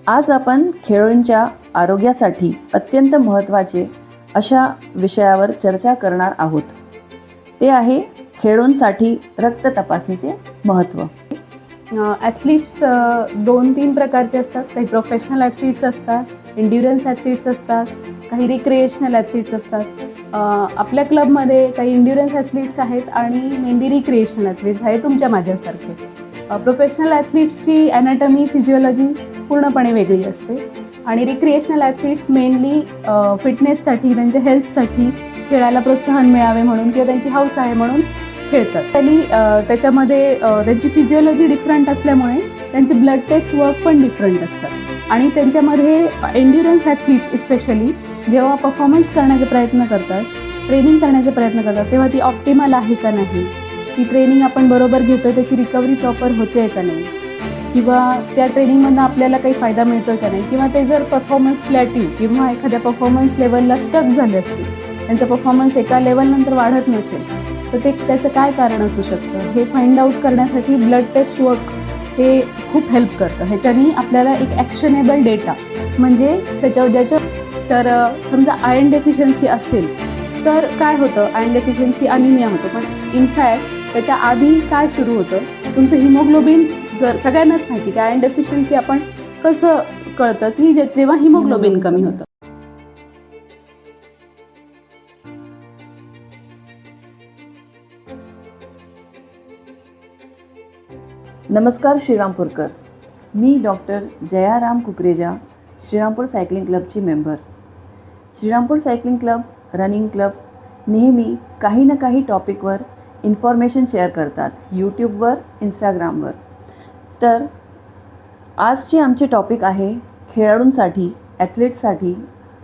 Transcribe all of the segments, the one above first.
आज आपण खेळाडूंच्या आरोग्यासाठी अत्यंत महत्त्वाचे अशा विषयावर चर्चा करणार आहोत. ते आहे खेळाडूंसाठी रक्त तपासणीचे महत्त्व. ॲथलीट्स 2-3 प्रकारचे असतात. काही प्रोफेशनल ॲथलीट्स असतात, एन्ड्युरन्स ॲथलीट्स असतात, काही रिक्रिएशनल ॲथलीट्स असतात. आपल्या क्लबमध्ये काही एन्ड्युरन्स ॲथलीट्स आहेत आणि मेनली रिक्रिएशनल ॲथलीट्स आहे तुमच्या माझ्यासारखे. प्रोफेशनल ॲथलीट्सची ॲनाटॉमी, फिजिओलॉजी पूर्णपणे वेगळी असते आणि रिक्रिएशनल ॲथलीट्स मेनली फिटनेससाठी, त्यांच्या हेल्थसाठी, खेळायला प्रोत्साहन मिळावे म्हणून किंवा त्यांची हौस आहे म्हणून खेळतात. त्याच्यामध्ये त्यांची फिजिओलॉजी डिफरंट असल्यामुळे त्यांचे ब्लड टेस्ट वर्क पण डिफरंट असतात आणि त्यांच्यामध्ये एन्ड्युरन्स ॲथलीट्स स्पेशली जेव्हा परफॉर्मन्स करण्याचा प्रयत्न करतात, ट्रेनिंग करण्याचा प्रयत्न करतात, तेव्हा ती ऑप्टिमल आहे का नाही, ती ट्रेनिंग आपण बरोबर घेतो आहे, त्याची रिकव्हरी प्रॉपर होते आहे का नाही, किंवा त्या ट्रेनिंगमधून आपल्याला काही फायदा मिळतो आहे का नाही, किंवा ते जर परफॉर्मन्स प्लॅट्यू किंवा एखाद्या परफॉर्मन्स लेवलला स्टक झाले असतील, त्यांचा परफॉर्मन्स एका लेवलनंतर वाढत नसेल, तर त्याचं काय कारण असू शकतं हे फाइंड आउट करण्यासाठी ब्लड टेस्ट वर्क हे खूप हेल्प करतं. ह्याच्यानी आपल्याला एक ॲक्शनेबल डेटा म्हणजे तर समजा आयर्न डेफिशियन्सी असेल तर काय होतं, आयर्न डेफिशियन्सी अनिमिया होतं. पण इनफॅक्ट त्याच्या आधी काय सुरू होतं, तुमचं हिमोग्लोबिन, जर सगळ्यांनाच माहिती की आयर्न डेफिशियन्सी आपण कसं कळतं की जेव्हा हिमोग्लोबिन कमी होतं. नमस्कार श्रीरामपूरकर, मी डॉक्टर जयाराम कुकरेजा, श्रीरामपूर सायकलिंग क्लबची member. Shrirampur cycling club, running club नेहमी काही ना काही टॉपिकवर इन्फॉर्मेशन शेअर करतात, यूट्यूबवर, इंस्टाग्रामवर. तर आजचे आमचे टॉपिक आहे खेळाडूंसाठी, ॲथलीट्ससाठी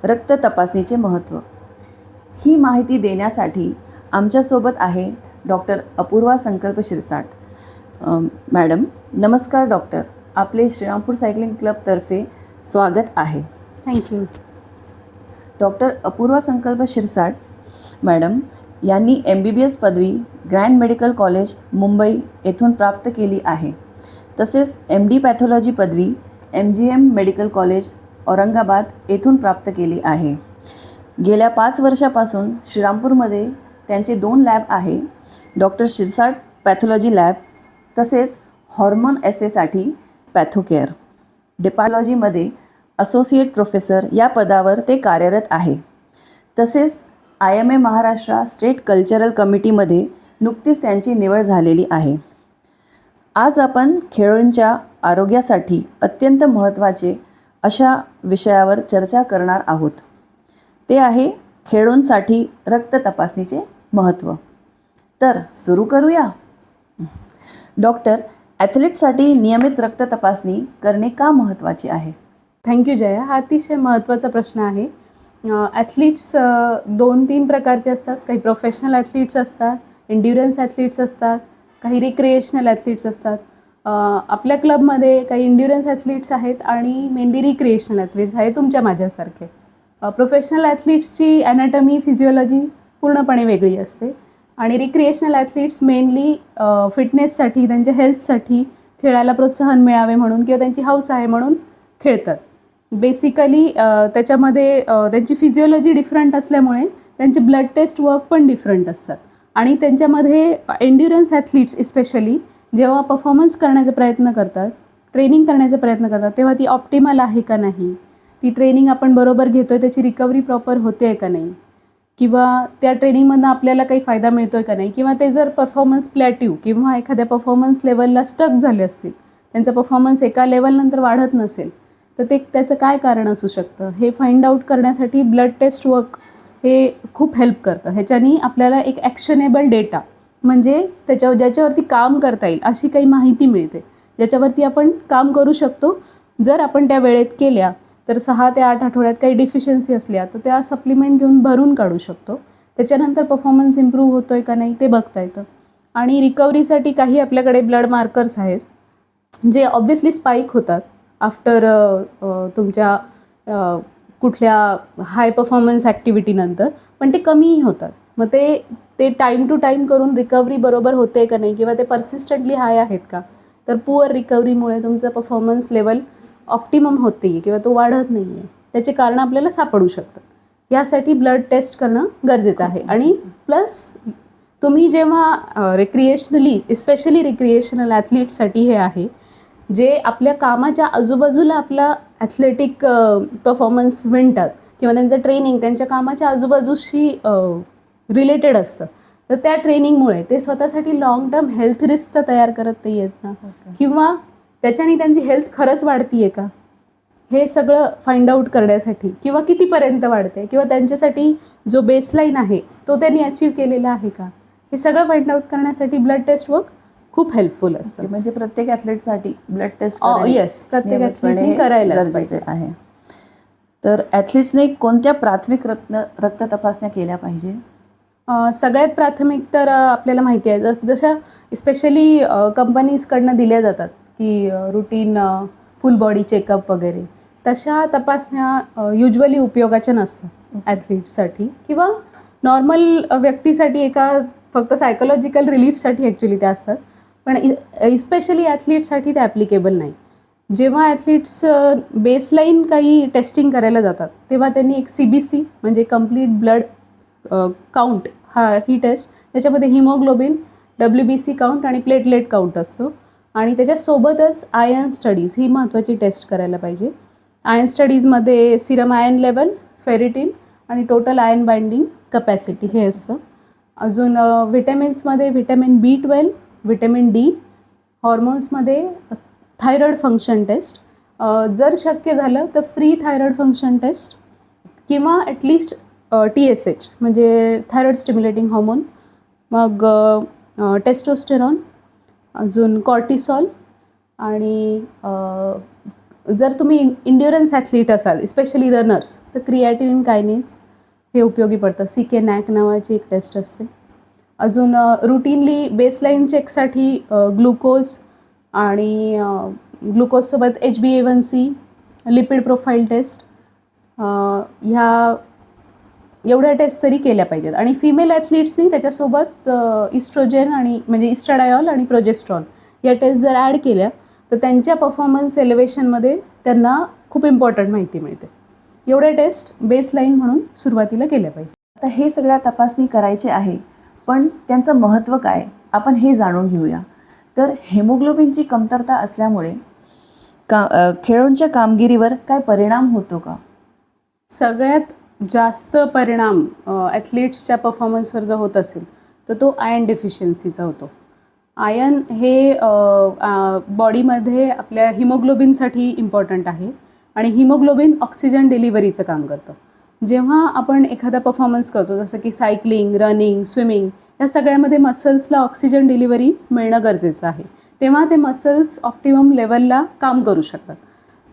रक्त तपासणीचे महत्त्व. ही माहिती देण्यासाठी आमच्यासोबत आहे डॉक्टर अपूर्वा संकल्प शिरसाट. मॅडम नमस्कार. डॉक्टर, आपले श्रीरामपूर सायकलिंग क्लबतर्फे स्वागत आहे. थँक्यू. डॉक्टर अपूर्वा संकल्प शिरसाट मॅडम यांनी MBBS पदवी ग्रँड मेडिकल कॉलेज मुंबई येथून प्राप्त केली आहे. तसेच MD पॅथॉलॉजी पदवी MGM मेडिकल कॉलेज औरंगाबाद येथून प्राप्त केली आहे. गेल्या 5 वर्षापासून श्रीरामपूरमध्ये त्यांचे 2 लॅब आहे, डॉक्टर शिरसाट पॅथॉलॉजी लॅब तसेच हॉर्मोन एसेसाठी पॅथोकेअर. डिपॅथॉलॉजीमध्ये असोसिएट प्रोफेसर या पदावर ते कार्यरत आहे. तसेच IMA महाराष्ट्र स्टेट कल्चरल कमिटीमध्ये नुकतीच त्यांची निवड झालेली आहे. आज आपण खेळाडूंच्या आरोग्यासाठी अत्यंत महत्त्वाचे अशा विषयावर चर्चा करणार आहोत. ते आहे खेळाडूंसाठी रक्त तपासणीचे महत्त्व. तर सुरू करूया. डॉक्टर, ॲथलीटसाठी नियमित रक्त तपासणी करणे का महत्त्वाचे आहे? थँक्यू जया. हा अतिशय महत्त्वाचा प्रश्न आहे. ॲथलीट्स 2-3 प्रकारचे असतात. काही प्रोफेशनल ॲथलीट्स असतात, एन्ड्युरन्स ॲथलीट्स असतात, काही रिक्रिएशनल ॲथलीट्स असतात. आपल्या क्लबमध्ये काही एन्ड्युरन्स ॲथलीट्स आहेत आणि मेनली रिक्रिएशनल ॲथलीट्स आहे तुमच्या माझ्यासारखे. प्रोफेशनल ॲथलीट्सची ॲनाटॉमी, फिजिओलॉजी पूर्णपणे वेगळी असते आणि रिक्रिएशनल ॲथलीट्स मेनली फिटनेससाठी, त्यांच्या हेल्थसाठी, खेळायला प्रोत्साहन मिळावे म्हणून किंवा त्यांची हौस आहे म्हणून खेळतात. बेसिकली त्याच्यामध्ये त्यांची फिजिओलॉजी डिफरंट असल्यामुळे त्यांचे ब्लड टेस्ट वर्क पण डिफरंट असतात आणि त्यांच्यामध्ये एन्ड्युरन्स ॲथलीट्स स्पेशली जेव्हा परफॉर्मन्स करण्याचा प्रयत्न करतात, ट्रेनिंग करण्याचा प्रयत्न करतात, तेव्हा ती ऑप्टिमल आहे का नाही, ती ट्रेनिंग आपण बरोबर घेतो आहे, त्याची रिकव्हरी प्रॉपर होते आहे का नाही, किंवा त्या ट्रेनिंगमधून आपल्याला काही फायदा मिळतो आहे का नाही, किंवा ते जर परफॉर्मन्स प्लॅट्यू किंवा एखाद्या परफॉर्मन्स लेवलला स्टक झाले असतील, त्यांचा परफॉर्मन्स एका लेवलनंतर वाढत नसेल, तर त्याचं काय कारण असू शकतं हे फाइंड आउट करण्यासाठी ब्लड टेस्ट वर्क हे खूप हेल्प करतं. ह्याच्यानी आपल्याला एक ॲक्शनेबल डेटा म्हणजे ज्याच्यावरती काम करता येईल अशी काही माहिती मिळते, ज्याच्यावरती आपण काम करू शकतो. जर आपण त्या वेळेत केल्या तर 6 ते 8 आठवड्यात काही डिफिशियन्सी असल्या तर त्या सप्लिमेंट घेऊन भरून काढू शकतो. त्याच्यानंतर परफॉर्मन्स इम्प्रूव्ह होतो आहे का नाही ते बघता येतं. आणि रिकव्हरीसाठी काही आपल्याकडे ब्लड मार्कर्स आहेत जे ऑब्व्हियसली स्पाईक होतात आफ्टर तुमच्या कुठल्या हाय परफॉर्मन्स ॲक्टिव्हिटीनंतर, पण ते कमीही होतात. मग ते टाईम टू टाईम करून रिकव्हरी बरोबर होते का नाही, किंवा ते परसिस्टंटली हाय आहेत का, तर पुअर रिकव्हरीमुळे तुमचं परफॉर्मन्स लेवल ऑप्टिमम होत नाही आहे किंवा तो वाढत नाही आहे, त्याचे कारण आपल्याला सापडू शकतात. यासाठी ब्लड टेस्ट करणं गरजेचं आहे. आणि प्लस तुम्ही जेव्हा रिक्रिएशनली, स्पेशली रिक्रिएशनल ॲथलीटसाठी हे आहे, जे आपल्या कामाच्या आजूबाजूला आपला ॲथलेटिक परफॉर्मन्स विणतात किंवा त्यांचं ट्रेनिंग त्यांच्या कामाच्या आजूबाजूशी रिलेटेड असतं, तर त्या ट्रेनिंगमुळे ते स्वतःसाठी लॉंग टर्म हेल्थ रिस्क तर तयार करत नाही आहेत ना, किंवा त्याच्याने त्यांची हेल्थ खरंच वाढती आहे का, हे सगळं फाइंड आउट करण्यासाठी, किंवा कितीपर्यंत वाढते, किंवा त्यांच्यासाठी जो बेसलाईन आहे तो त्यांनी अचीव केलेला आहे का, हे सगळं फाइंड आउट करण्यासाठी ब्लड टेस्ट वर्क खूप हेल्पफुल असतं. म्हणजे प्रत्येक ॲथलीटसाठी ब्लड टेस्ट येस, प्रत्येक ॲथलीटने करायलाच पाहिजे आहे. तर ॲथलीट्सने कोणत्या प्राथमिक रक्त तपासण्या केल्या पाहिजे? सगळ्यात प्राथमिक तर आपल्याला माहिती आहे, जशा स्पेशली कंपनीजकडनं दिल्या जातात की रुटीन फुल बॉडी चेकअप वगैरे, तशा तपासण्या युजली उपयोगाच्या नसतात ॲथलीटसाठी, किंवा नॉर्मल व्यक्तीसाठी एका फक्त सायकोलॉजिकल रिलीफसाठी ॲक्च्युली त्या असतात, पण स्पेशली ॲथलीटसाठी ते ॲप्लिकेबल नाही. जेव्हा ॲथलीट्स बेसलाईन काही टेस्टिंग करायला जातात तेव्हा त्यांनी एक CBC म्हणजे कम्प्लीट ब्लड काउंट ही टेस्ट, त्याच्यामध्ये हिमोग्लोबिन, WBC काउंट आणि प्लेटलेट काउंट असतो, आणि त्याच्यासोबतच आयर्न स्टडीज ही महत्त्वाची टेस्ट करायला पाहिजे. आयर्न स्टडीजमध्ये सिरम आयर्न लेवल, फेरिटिन आणि टोटल आयर्न बाइंडिंग कपॅसिटी हे असतं. अजून व्हिटॅमिन्समध्ये व्हिटॅमिन B12, व्हिटॅमिन D, हॉर्मोन्समध्ये थायरॉईड फंक्शन टेस्ट, जर शक्य झालं तर फ्री थायरॉईड फंक्शन टेस्ट, किंवा ॲटलिस्ट TSH म्हणजे थायरॉईड स्टिम्युलेटिंग हॉर्मोन, मग टेस्टोस्टेरॉन, अजून कॉर्टिसॉल, आणि जर तुम्ही इंड्युरन्स ॲथलीट असाल, स्पेशली रनर्स, तर क्रिएटिनिन कायनेज हे उपयोगी पडतं. CK NAC नावाची एक टेस्ट असते. अजून रुटीनली बेसलाईन चेकसाठी ग्लुकोज आणि ग्लुकोजसोबत HbA1c, लिपिड प्रोफाईल टेस्ट, ह्या एवढ्या टेस्ट तरी केल्या पाहिजेत. आणि फिमेल ॲथलीट्सनी त्याच्यासोबत इस्ट्रोजेन आणि म्हणजे इस्ट्राडायॉल आणि प्रोजेस्ट्रॉन या टेस्ट जर ॲड केल्या तर त्यांच्या परफॉर्मन्स एलिव्हेशनमध्ये त्यांना खूप इम्पॉर्टंट माहिती मिळते. एवढ्या टेस्ट बेसलाईन म्हणून सुरुवातीला केल्या पाहिजे. आता हे सगळ्या तपासणी करायचे आहे, पण त्यांचं महत्त्व काय आपण हे जाणून घेऊया. तर हेमोग्लोबिनची कमतरता असल्यामुळे खेळाडूंच्या कामगिरीवर काय परिणाम होतो का? सगळ्यात जास्त परिणाम ॲथलीट्सच्या परफॉर्मन्सवर जर होत असेल तर तो आयर्न डेफिशियन्सीचा होतो. आयर्न हे बॉडीमध्ये आपल्या हिमोग्लोबिनसाठी इम्पॉर्टंट आहे, आणि हिमोग्लोबिन ऑक्सिजन डिलिव्हरीचं काम करतं. जेव्हा आपण एखादा परफॉर्मन्स करतो, जसं की सायकलिंग, रनिंग, स्विमिंग, या सगळ्यामध्ये मसल्सला ऑक्सिजन डिलिव्हरी मिळणं गरजेचं आहे, तेव्हा ते मसल्स ऑप्टिमम लेवलला काम करू शकतात.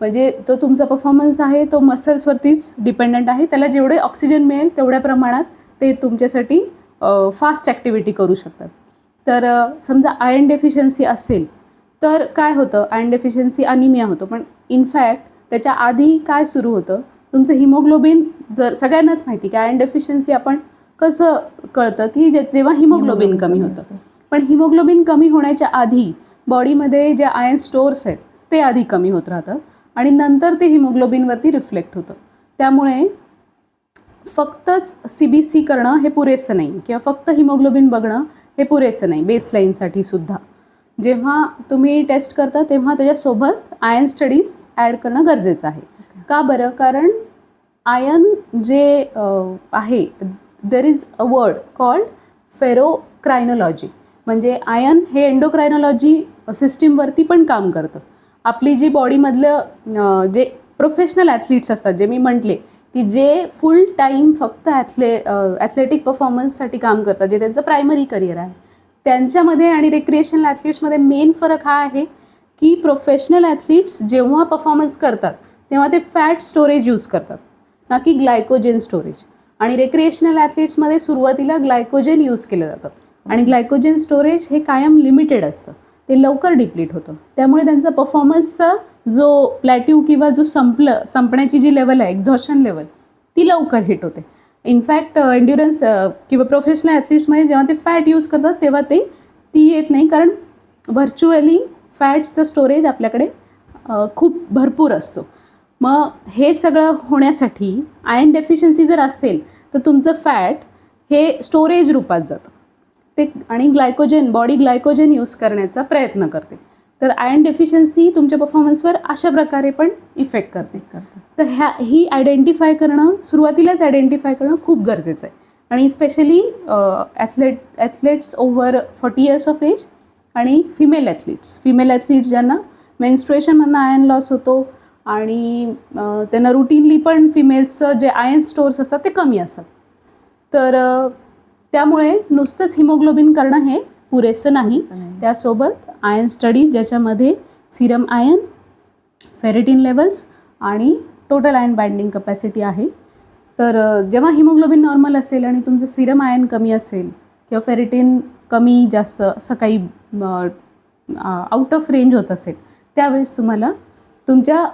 म्हणजे तो तुमचा परफॉर्मन्स आहे तो मसल्सवरतीच डिपेंडंट आहे, त्याला जेवढे ऑक्सिजन मिळेल तेवढ्या प्रमाणात ते तुमच्यासाठी फास्ट ॲक्टिव्हिटी करू शकतात. तर समजा आयर्न डेफिशियन्सी असेल तर काय होतं, आयर्न डेफिशियन्सी अनिमिया होतो, पण इनफॅक्ट त्याच्या आधी काय सुरू होतं, तुमचं हिमोग्लोबिन, जर सगळ्यांनाच माहिती की आयर्न डेफिशियन्सी आपण कसं कळतं की जेव्हा हिमोग्लोबिन कमी होतं, पण हिमोग्लोबिन कमी होण्याच्या आधी बॉडीमध्ये जे आयर्न स्टोअर्स आहेत ते आधी कमी होत राहतात, आणि नंतर ते हिमोग्लोबिनवरती रिफ्लेक्ट होतं. त्यामुळे फक्तच CBC करणं हे पुरेसं नाही, किंवा फक्त हिमोग्लोबिन बघणं हे पुरेसं नाही. बेसलाईनसाठी सुद्धा जेव्हा तुम्ही टेस्ट करता तेव्हा त्याच्यासोबत आयर्न स्टडीज ॲड करणं गरजेचं आहे. का बरं? कारण आयर्न जे आहे, there is a word called ferrochronology, म्हणजे आयर्न हे एंडोक्रायनॉलॉजी सिस्टीमवरती पण काम करतं. आपली जी बॉडीमधलं जे प्रोफेशनल ॲथलीट्स असतात, जे मी म्हटले की जे फुल टाईम फक्त ॲथलेटिक परफॉर्मन्ससाठी काम करतात, जे त्यांचं प्रायमरी करिअर आहे, त्यांच्यामध्ये आणि रिक्रिएशनल ॲथलीट्समध्ये मेन फरक हा आहे की प्रोफेशनल ॲथलीट्स जेव्हा परफॉर्मन्स करतात तेव्हा ते फॅट स्टोरेज यूज करतात, ना की ग्लायकोजेन स्टोरेज. आणि रिक्रिएशनल ॲथलीट्समध्ये सुरुवातीला ग्लायकोजेन यूज केलं जातं, आणि ग्लायकोजेन स्टोरेज हे कायम लिमिटेड असतं, ते लवकर डिप्लीट होतं. त्यामुळे त्यांचा परफॉर्मन्सचा जो प्लॅट्यू किंवा जो संपण्याची जी लेवल आहे, एक्झॉशन लेवल, ती लवकर हिट होते. इनफॅक्ट एंड्युरन्स किंवा प्रोफेशनल ॲथलीट्समध्ये जेव्हा ते फॅट यूज करतात तेव्हा ती येत नाही, कारण व्हर्च्युअली फॅट्सचं स्टोरेज आपल्याकडे खूप भरपूर असतो. मग हे सगळं होण्यासाठी आयर्न डेफिशियन्सी जर असेल तर तुमचं फॅट हे स्टोरेज रूपात जातं ते आणि बॉडी ग्लायकोजन यूज करण्याचा प्रयत्न करते. तर आयर्न डेफिशियन्सी तुमच्या परफॉर्मन्सवर अशा प्रकारे पण इफेक्ट करते. तर ही सुरुवातीलाच आयडेंटिफाय करणं खूप गरजेचं आहे. आणि specially athletes over 40 years of age आणि फिमेल ॲथलीट्स ज्यांना मेन्स्ट्रुएशनमधनं आयर्न लॉस होतो आणि त्यांना रुटीनली पण फिमेल्सचं जे आयर्न स्टोअर्स असतात ते कमी असतात. तर त्यामुळे नुसतंच हिमोग्लोबिन करणं हे पुरेसं नाही. त्यासोबत आयर्न स्टडी ज्याच्यामध्ये सिरम आयर्न, फेरेटिन लेवल्स आणि टोटल आयर्न बाइंडिंग कपॅसिटी आहे. तर जेव्हा हिमोग्लोबिन नॉर्मल असेल आणि तुमचं सिरम आयर्न कमी असेल किंवा फेरेटिन कमी जास्त असं काही आउट ऑफ रेंज होत असेल त्यावेळेस तुम्हाला तुमच्या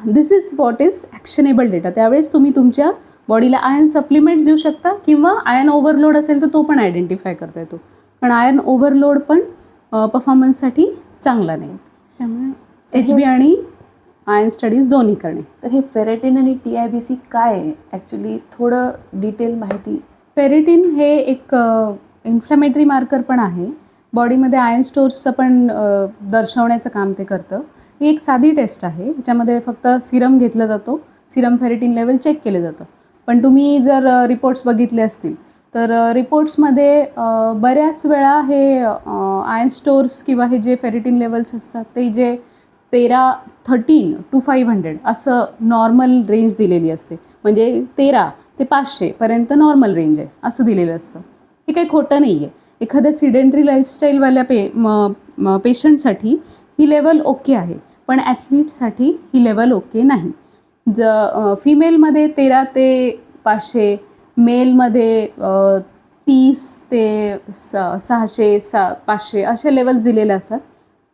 दिस is what is actionable data. त्यावेळेस तुम्ही तुमच्या बॉडीला आयर्न सप्लिमेंट देऊ शकता किंवा आयर्न ओव्हरलोड असेल तर तो पण आयडेंटिफाय करता येतो. पण आयर्न ओव्हरलोड पण परफॉर्मन्ससाठी चांगला नाही. त्यामुळे HB आणि आयर्न स्टडीज दोन्ही करणे. तर हे फेरेटिन आणि TIBC काय आहे ॲक्च्युली, थोडं डिटेल माहिती. फेरेटिन हे एक इन्फ्लॅमेटरी मार्कर पण आहे. बॉडीमध्ये आयर्न स्टोर्सचं पण दर्शवण्याचं काम ते करतं. ही एक साधी टेस्ट आहे. ह्याच्यामध्ये फक्त सिरम घेतला जातो, सिरम फेरेटिन लेवल चेक केलं जातं. पण तुम्ही जर रिपोर्ट्स बघितले असतील तर रिपोर्ट्समध्ये बऱ्याच वेळा हे आयर्न स्टोर्स किंवा हे जे फेरेटिन लेवल्स असतात ते जे 13 to 500 असं नॉर्मल रेंज दिलेली असते. म्हणजे 13 ते 500 पर्यंत नॉर्मल रेंज आहे असं दिलेलं असतं. हे काही खोटं नाही आहे. एखाद्या सिडेंटरी लाईफस्टाईलवाल्या पेशंटसाठी ही लेवल ओके आहे, पण ॲथलीटसाठी ही लेवल ओके नाही. फिमेलमध्ये 13 ते 500, मेलमध्ये 30 ते 600 500 असे लेवल्स दिलेले असतात.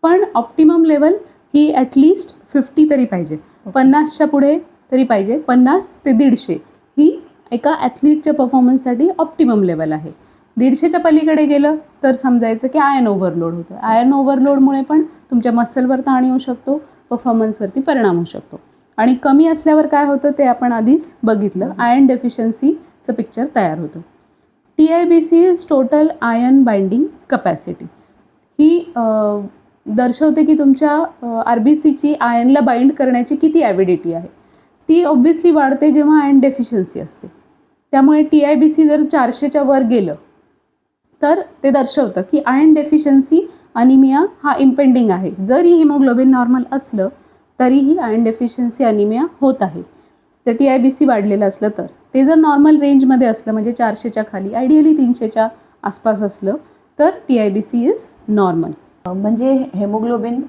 पण ऑप्टिमम लेवल ही ॲटलिस्ट 50 तरी पाहिजे, 50च्या पुढे तरी पाहिजे. 50 ते 150 ही एका ॲथलीटच्या परफॉर्मन्ससाठी ऑप्टिमम लेवल आहे. 150च्या पलीकडे गेलं तर समजायचं की आयर्न ओव्हरलोड होतो. आयर्न ओव्हरलोडमुळे पण तुमच्या मसलवर ताण येऊ शकतो, परफॉर्मन्सवरती परिणाम होऊ शकतो. आणि कमी असल्यावर काय होतं ते आपण आधीच बघितलं. आयर्न डेफिशियन्सीचं पिक्चर तयार होतं. TIBC is total iron binding capacity. ही दर्शवते की तुमच्या RBCची आयर्नला बाइंड करण्याची किती ॲव्हिडिटी आहे. ती ऑब्व्हियसली वाढते जेव्हा आयर्न डेफिशियन्सी असते. त्यामुळे TIBC जर 400च्या वर गेलं तर ते दर्शवतं की आयर्न डेफिशियन्सी अनिमिया हा इम्पेंडिंग आहे. जरी हिमोग्लोबिन नॉर्मल असलं तरीही आयर्न डेफिशियन्सी अनिमिया होत आहे. तर TIBC वाढलेलं असलं तर ते जर नॉर्मल रेंजमध्ये असलं म्हणजे 400च्या खाली, आयडियली 300च्या आसपास असलं तर TIBC इज नॉर्मल. म्हणजे haemoglobin,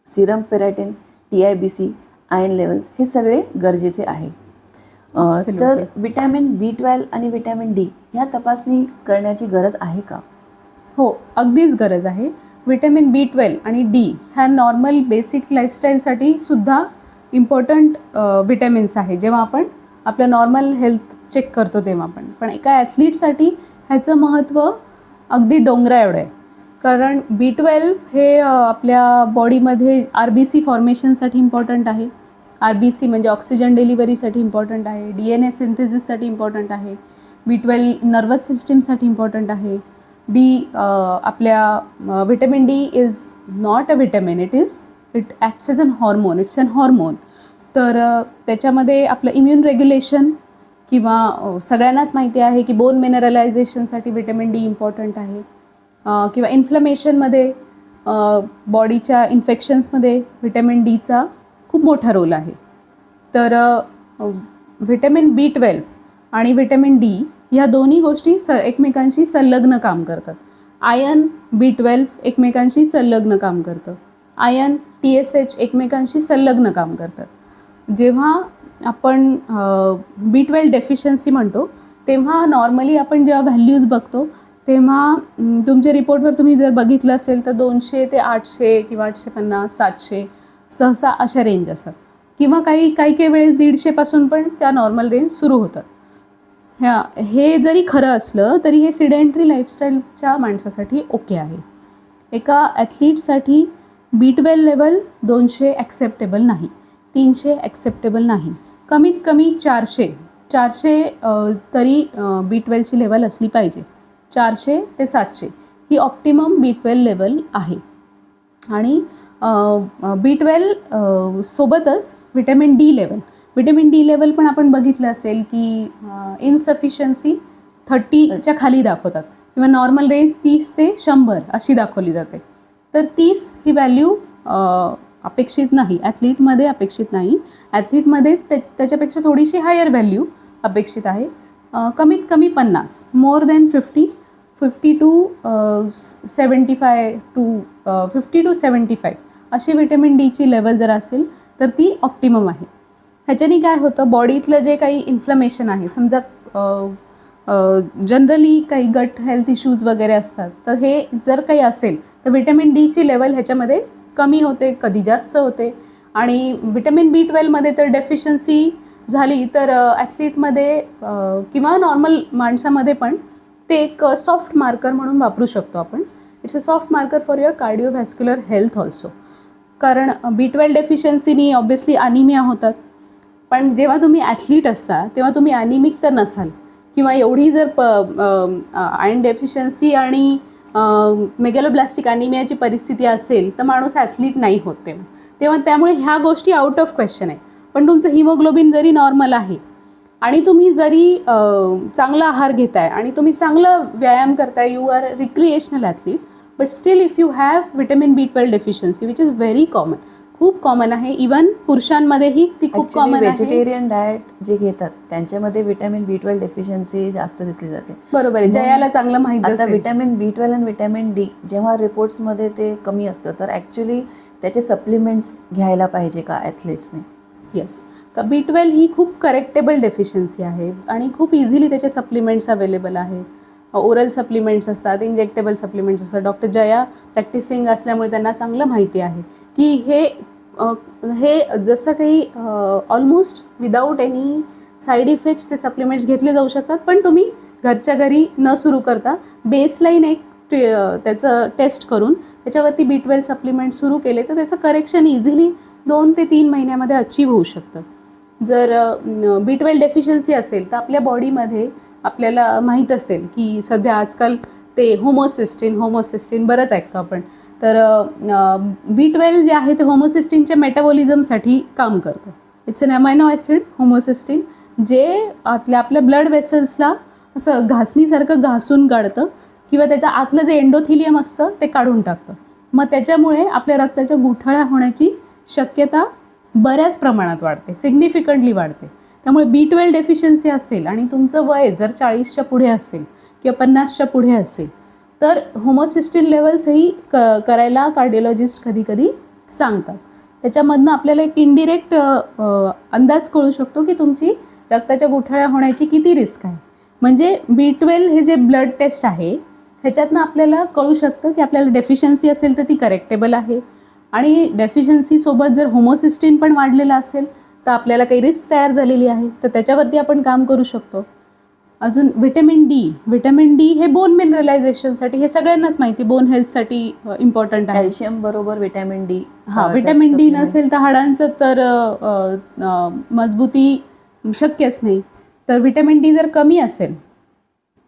Serum ferritin, TIBC, iron levels हे सगळे गरजेचे आहे. तर विटॅमिन B12 आणि विटॅमिन D ह्या तपासणी करण्याची गरज आहे का? हो, अगदीच गरज आहे. विटॅमिन B12 आणि D ह्या नॉर्मल बेसिक लाईफस्टाईलसाठी सुद्धा इम्पॉर्टंट विटॅमिन्स आहे. जेव्हा आपण आपलं नॉर्मल हेल्थ चेक करतो तेव्हा पण एका ॲथलीटसाठी ह्याचं महत्त्व अगदी डोंगरा एवढं आहे. कारण B12 हे आपल्या बॉडीमध्ये RBC फॉर्मेशनसाठी इम्पॉर्टंट आहे. RBC म्हणजे ऑक्सिजन डिलिव्हरीसाठी इम्पॉर्टंट आहे, DNA सिंथेसिससाठी इम्पॉर्टंट आहे, B12 नर्वस सिस्टीमसाठी इम्पॉर्टंट आहे. आपल्या vitamin D is not a vitamin, it acts as an hormone, it's an hormone. तर त्याच्यामध्ये आपलं इम्युन रेग्युलेशन किंवा सगळ्यांनाच माहिती आहे की बोन मिनरलायझेशनसाठी विटॅमिन D इम्पॉर्टंट आहे. किंवा इन्फ्लमेशनमध्ये, बॉडीच्या इन्फेक्शन्समध्ये विटॅमिन Dचा खूप मोठा रोल आहे. तर विटॅमिन B12 आणि विटॅमिन D ह्या दोन्ही गोष्टी एकमेकांशी संलग्न काम करतात. आयर्न B12 एकमेकांशी संलग्न काम करतं, आयर्न TSH एकमेकांशी संलग्न काम करतात. जेव्हा आपण B12 डेफिशियन्सी म्हणतो तेव्हा नॉर्मली आपण जेव्हा व्हॅल्यूज बघतो तेव्हा तुमच्या रिपोर्टवर तुम्ही जर बघितलं असेल तर 200 ते 800 किंवा 850, 700 सहसा अशा रेंज असतात. किंवा काही वेळेस 150पासून पण त्या नॉर्मल रेंज सुरू होतात. हे जरी खरं असलं तरी हे सिडेंटरी लाईफस्टाईलच्या माणसासाठी ओके आहे. एका ॲथलीटसाठी B12 लेवल 200 ॲक्सेप्टेबल नाही, 300 ॲक्सेप्टेबल नाही, कमीत कमी 400 तरी B12ची लेवल असली पाहिजे. 400 ते 700 ही ऑप्टिमम B12 लेवल आहे. आणि B12 सोबतच विटॅमिन डी लेवल पण आपण बघितलं असेल की इनसफिशियन्सी 30च्या खाली दाखवतात किंवा नॉर्मल रेंज 30 ते 100 अशी दाखवली जाते. तर 30 ही व्हॅल्यू अपेक्षित नाही, ॲथलीटमध्ये अपेक्षित नाही. ॲथलीटमध्ये त्याच्यापेक्षा थोडीशी हायर व्हॅल्यू अपेक्षित आहे. कमीत कमी 50, मोर दॅन 50 टू 75 अशी विटॅमिन डीची लेवल जर असेल तर ती ऑप्टिमम आहे. ह्याच्याने काय होतं, बॉडीतलं जे काही इन्फ्लमेशन आहे, समजा जनरली काही गट हेल्थ इश्यूज वगैरे असतात, तर हे जर काही असेल तर विटॅमिन डीची लेवल ह्याच्यामध्ये कमी होते, कधी जास्त होते. आणि विटॅमिन B12मध्ये तर डेफिशियन्सी झाली तर ॲथलीटमध्ये किंवा नॉर्मल माणसामध्ये पण ते एक सॉफ्ट मार्कर म्हणून वापरू शकतो आपण. It's a soft marker for your cardiovascular health also. कारण B12 डेफिशियन्सीनी ऑब्व्हियसली अनिमिया होतात. पण जेव्हा तुम्ही ॲथलीट असता तेव्हा तुम्ही ॲनिमिक तर नसाल, किंवा एवढी जर आयर्न डेफिशियन्सी आणि मेगॅलोब्लास्टिक अनिमियाची परिस्थिती असेल तर माणूस ॲथलीट नाही होत तेव्हा त्यामुळे ह्या गोष्टी आउट ऑफ क्वेश्चन आहे. पण तुमचं हिमोग्लोबिन जरी नॉर्मल आहे आणि तुम्ही जरी चांगला आहार घेताय आणि तुम्ही चांगलं व्यायाम करताय, you are recreational athlete, but still if you have vitamin B12 deficiency which is very common, खूप कॉमन आहे. इवन पुरुषांमध्येही ती खूप कॉमन आहे. व्हेजिटेरियन डाएट जे घेतात त्यांच्यामध्ये विटॅमिन B12 डेफिशियन्सी जास्त दिसली जाते. बरोबर आहे, जयाला चांगलं माहिती आता विटॅमिन B12 आणि विटॅमिन डी जेव्हा रिपोर्ट्समध्ये ते कमी असतं तर ॲक्च्युली त्याचे सप्लिमेंट्स घ्यायला पाहिजे का ॲथलीट्सने? येस, B12 ही खूप करेक्टेबल डेफिशियन्सी आहे आणि खूप इझिली त्याचे सप्लिमेंट्स अवेलेबल आहेत. ओरल सप्लिमेंट्स असतात, इंजेक्टेबल सप्लिमेंट्स असतात. डॉक्टर जया प्रॅक्टिसिंग असल्यामुळे त्यांना चांगलं माहिती आहे की हे जसं काही almost without any side effects ते सप्लिमेंट्स घेतले जाऊ शकतात. पण तुम्ही घरच्या घरी न सुरू करता बेसलाईन एक त्याचं टेस्ट करून त्याच्यावरती B12 सप्लिमेंट सुरू केले तर त्याचं करेक्शन इझिली 2 ते 3 महिन्यामध्ये अचीव होऊ शकतं. जर B12 डेफिशियन्सी असेल तर आपल्या बॉडीमध्ये आपल्याला माहीत असेल की सध्या आजकाल ते होमोसिस्टिन बरंच ऐकतो आपण. तर B12 जे आहे ते होमोसिस्टिनच्या मेटाबॉलिझमसाठी काम करतं. It's an amino acid homocysteine, जे आपल्या ब्लड वेसल्सला असं घासणीसारखं घासून काढतं किंवा त्याच्या आतलं जे एंडोथिलियम असतं ते काढून टाकतं. मग त्याच्यामुळे आपल्या रक्ताच्या गुठळ्या होण्याची शक्यता बऱ्याच प्रमाणात वाढते, सिग्निफिकंटली वाढते. त्यामुळे B12 डेफिशियन्सी असेल आणि तुमचं वय जर 40च्या पुढे असेल किंवा 50च्या पुढे असेल तर होमोसिस्टिन लेवल्सही करायला कार्डिओलॉजिस्ट कधी सांगतात. त्याच्यामधनं आपल्याला एक इनडिरेक्ट अंदाज कळू शकतो की तुमची रक्ताच्या गुठळ्या होण्याची किती रिस्क आहे. म्हणजे B12 हे जे ब्लड टेस्ट आहे ह्याच्यातनं आपल्याला कळू शकतं की आपल्याला डेफिशियन्सी असेल तर ती करेक्टेबल आहे, आणि डेफिशियन्सीसोबत जर होमोसिस्टिन पण वाढलेलं असेल तर आपल्याला काही रिस्क तयार झालेली आहे, तर त्याच्यावरती आपण काम करू शकतो. अजून विटॅमिन डी हे बोन मिनरलायझेशनसाठी, हे सगळ्यांनाच माहिती, बोन हेल्थसाठी इम्पॉर्टंट आहे. कॅल्शियम बरोबर विटॅमिन डी. विटॅमिन डी नसेल तर हाडांचं तर मजबूती शक्यच नाही. तर विटॅमिन डी जर कमी असेल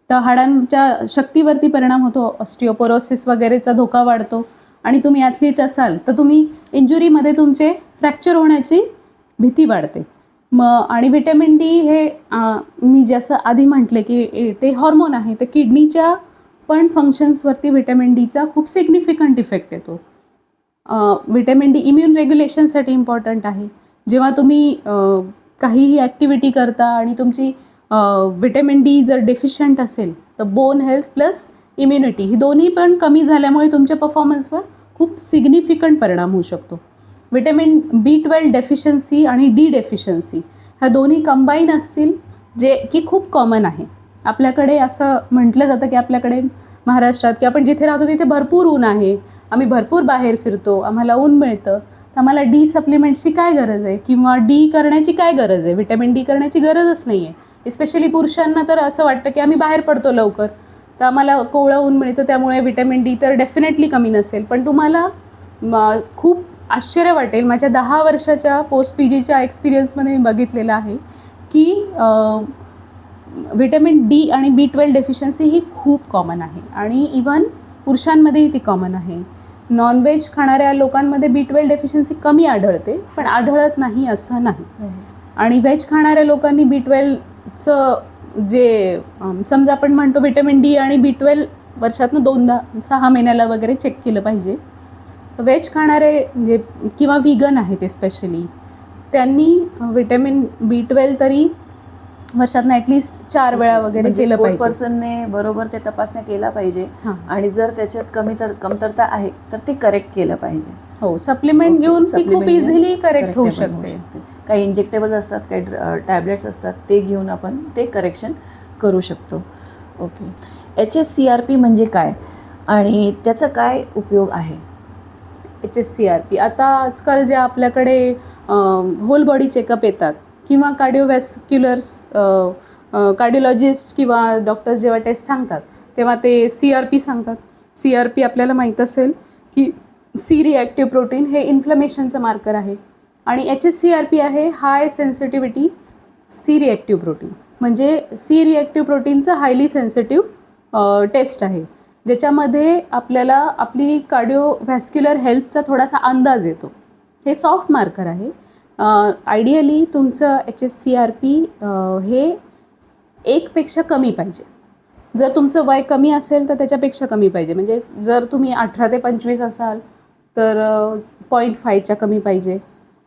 तर हाडांच्या शक्तीवरती परिणाम होतो, ऑस्टिओपोरोसिस वगैरेचा धोका वाढतो. आणि तुम्ही ॲथलीट असाल तर तुम्ही इंजुरीमध्ये तुमचे फ्रॅक्चर होण्याची भीती वाढते. आणि विटॅमिन डी हे मी जसं आधी म्हटले की ते हॉर्मोन आहे, तर किडनीच्या पण फंक्शन्सवरती विटॅमिन डीचा खूप सिग्निफिकंट इफेक्ट येतो. विटॅमिन डी इम्युन रेग्युलेशनसाठी इम्पॉर्टंट आहे. जेव्हा तुम्ही काहीही ॲक्टिव्हिटी करता आणि तुमची विटॅमिन डी जर डेफिशियंट असेल तर बोन हेल्थ प्लस इम्युनिटी ही दोन्ही पण कमी झाल्यामुळे तुमच्या परफॉर्मन्सवर खूप सिग्निफिकंट परिणाम होऊ शकतो. विटॅमिन B12 डेफिशियन्सी आणि डी डेफिशियन्सी ह्या दोन्ही कंबाईन असतील, जे की खूप कॉमन आहे. आपल्याकडे असं म्हटलं जातं की आपल्याकडे महाराष्ट्रात की आपण जिथे राहतो तिथे भरपूर ऊन आहे, आम्ही भरपूर बाहेर फिरतो, आम्हाला ऊन मिळतं, तर आम्हाला डी सप्लिमेंट्सची काय गरज आहे किंवा डी करण्याची काय गरज आहे? विटॅमिन डी करण्याची गरजच नाही आहे. एस्पेशली पुरुषांना तर असं वाटतं की आम्ही बाहेर पडतो लवकर, तर आम्हाला कोवळं ऊन मिळतं, त्यामुळे विटॅमिन डी तर डेफिनेटली कमी नसेल. पण तुम्हाला खूप आश्चर्य वाटेल, माझ्या 10 वर्षाच्या पोस्ट पी जीच्या एक्सपिरियन्समध्ये मी बघितलेलं आहे की व्हिटॅमिन डी आणि B12 डेफिशियन्सी ही खूप कॉमन आहे आणि इवन पुरुषांमध्येही ती कॉमन आहे. नॉनव्हेज खाणाऱ्या लोकांमध्ये B12 डेफिशियन्सी कमी आढळते, पण आढळत नाही असं नाही. आणि व्हेज खाणाऱ्या लोकांनी B12चं जे समजा आपण म्हणतो व्हिटॅमिन डी आणि B12 वर्षातनं 2दा 6 महिन्याला वगैरे चेक केलं पाहिजे. व्हेज खाणारे म्हणजे किंवा व्हिगन आहे ते स्पेशली, त्यांनी व्हिटॅमिन B12 तरी वर्षातनं ॲटलिस्ट 4 वेळा वगैरे केलं पाहिजे. पर्सनने बरोबर ते तपासण्या केला पाहिजे हां. आणि जर त्याच्यात कमतरता आहे तर ते करेक्ट केलं पाहिजे. हो, सप्लिमेंट घेऊन ती खूप Supplement इझिली घेऊन करेक्ट होऊ correct पण शकते. काही इंजेक्टेबल असतात, काही टॅबलेट्स असतात, ते घेऊन आपण ते करेक्शन करू शकतो. ओके, HSCRP म्हणजे काय आणि त्याचा काय उपयोग आहे? HSCRP आता आजकाल जे आपल्याकडे होल बॉडी चेकअप येतात किंवा कार्डिओवॅस्क्युलर्स कार्डिओलॉजिस्ट किंवा डॉक्टर्स जेव्हा टेस्ट सांगतात तेव्हा ते CRP सांगतात. CRP आपल्याला माहीत असेल की सी रिॲक्टिव्ह प्रोटीन हे इन्फ्लमेशनचं मार्कर आहे आणि HSCRP आहे high sensitivity C reactive protein. म्हणजे सी रिॲक्टिव्ह प्रोटीनचं हायली सेन्सिटिव्ह टेस्ट आहे, ज्याच्यामध्ये आपल्याला आपली कार्डिओव्हॅस्क्युलर हेल्थचा थोडासा अंदाज येतो. हे सॉफ्ट मार्कर आहे. आयडियली तुमचं HSCRP हे 1पेक्षा कमी पाहिजे. जर तुमचं वय कमी असेल तर त्याच्यापेक्षा कमी पाहिजे. म्हणजे जर तुम्ही 18 ते 25 असाल तर 0.5च्या कमी पाहिजे.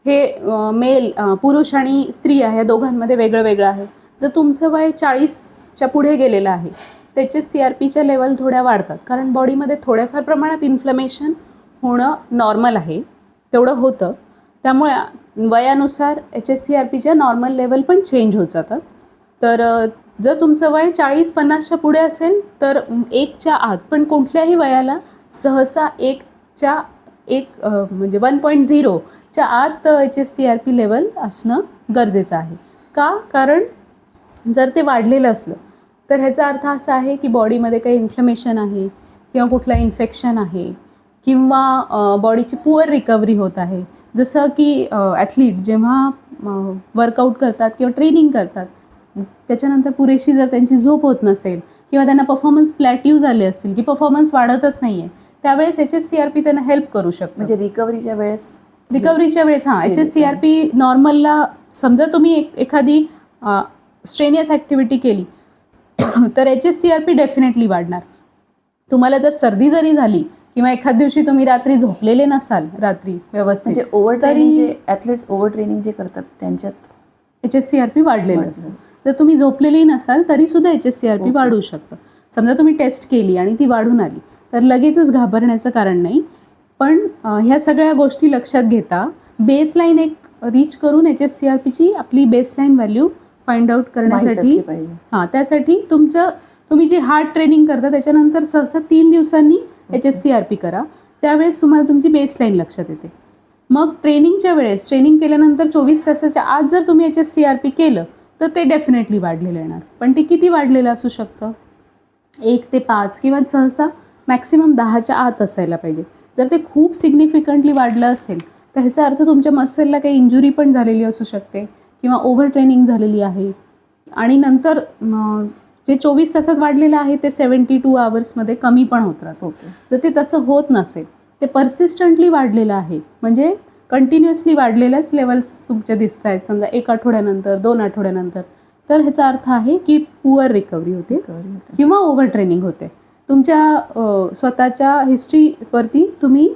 हे मेल पुरुष आणि स्त्री आहे या दोघांमध्ये वेगळं वेगळं आहे. जर तुमचं वय 40च्या पुढे गेलेलं आहे त्याचे CRPच्या लेवल थोड्या वाढतात, कारण बॉडीमध्ये थोड्याफार प्रमाणात इन्फ्लमेशन होणं नॉर्मल आहे, तेवढं होतं. त्यामुळे वयानुसार HSCRPच्या नॉर्मल लेवल पण चेंज होत जातात. तर जर तुमचं वय 40-50च्या पुढे असेल तर 1च्या आत, पण कुठल्याही वयाला सहसा 1च्या म्हणजे 1.0च्या आत HSCRP लेवल असणं गरजेचं आहे. का? कारण जर ते वाढलेलं असलं तर ह्याचा अर्थ असा आहे की बॉडीमध्ये काही इन्फ्लमेशन आहे किंवा कुठलं इन्फेक्शन आहे किंवा बॉडीची पुअर रिकव्हरी होत आहे. जसं की ॲथलीट जेव्हा वर्कआउट करतात किंवा ट्रेनिंग करतात त्याच्यानंतर पुरेशी जर त्यांची झोप होत नसेल किंवा त्यांना परफॉर्मन्स प्लॅट्यू झाले असतील की परफॉर्मन्स वाढतच नाही आहे, त्यावेळेस HSCRP त्यांना हेल्प करू शकतो. म्हणजे रिकव्हरीच्या वेळेस हां, HSCRP नॉर्मलला समजा तुम्ही एखादी स्ट्रेनियस ॲक्टिव्हिटी केली तर HSCRP डेफिनेटली वाढणार. तुम्हाला जर सर्दी जरी झाली किंवा एखाद दिवशी तुम्ही रात्री झोपलेले नसाल व्यवस्थित, म्हणजे ओव्हर ट्रेनिंग जे ॲथलीट्स ओव्हर ट्रेनिंग जे करतात त्यांच्यात HSCRP वाढलेलं असतं. जर तुम्ही झोपलेली नसाल तरीसुद्धा HSCRP वाढू शकतं. समजा तुम्ही टेस्ट केली आणि ती वाढून आली तर लगेचच घाबरण्याचं कारण नाही. पण ह्या सगळ्या गोष्टी लक्षात घेता बेसलाईन एक रीच करून HSCRPची आपली बेसलाईन व्हॅल्यू फाइंड आउट करण्यासाठी त्यासाठी तुम्ही जे हार्ड ट्रेनिंग करता त्याच्यानंतर सहसा 3 दिवसांनी HSCRP करा. त्यावेळेस तुम्हाला तुमची बेसलाईन लक्षात येते. मग ट्रेनिंगच्या वेळेस ट्रेनिंग केल्यानंतर 24 तासाच्या आत जर तुम्ही HSCRP केलं तर ते डेफिनेटली वाढलेलं येणार. पण ते किती वाढलेलं असू शकतं? 1 ते 5 किंवा सहसा मॅक्सिमम 10च्या आत असायला पाहिजे. जर ते खूप सिग्निफिकंटली वाढलं असेल तर ह्याचा अर्थ तुमच्या मसलला काही इंजुरी पण झालेली असू शकते किंवा ओव्हर ट्रेनिंग झालेली आहे. आणि नंतर जे 24 तासात वाढलेलं आहे ते 72 आवर्समध्ये कमी पण होत राहतं. तर ते तसं होत नसेल, ते परसिस्टंटली वाढलेलं आहे, म्हणजे कंटिन्युअसली वाढलेल्याच लेवल्स तुमच्या दिसत आहेत समजा 1 आठवड्यानंतर 2 आठवड्यानंतर, तर ह्याचा अर्थ आहे की पुअर रिकव्हरी होते किंवा ओव्हर ट्रेनिंग होते. तुमच्या स्वतःच्या हिस्ट्रीवरती तुम्ही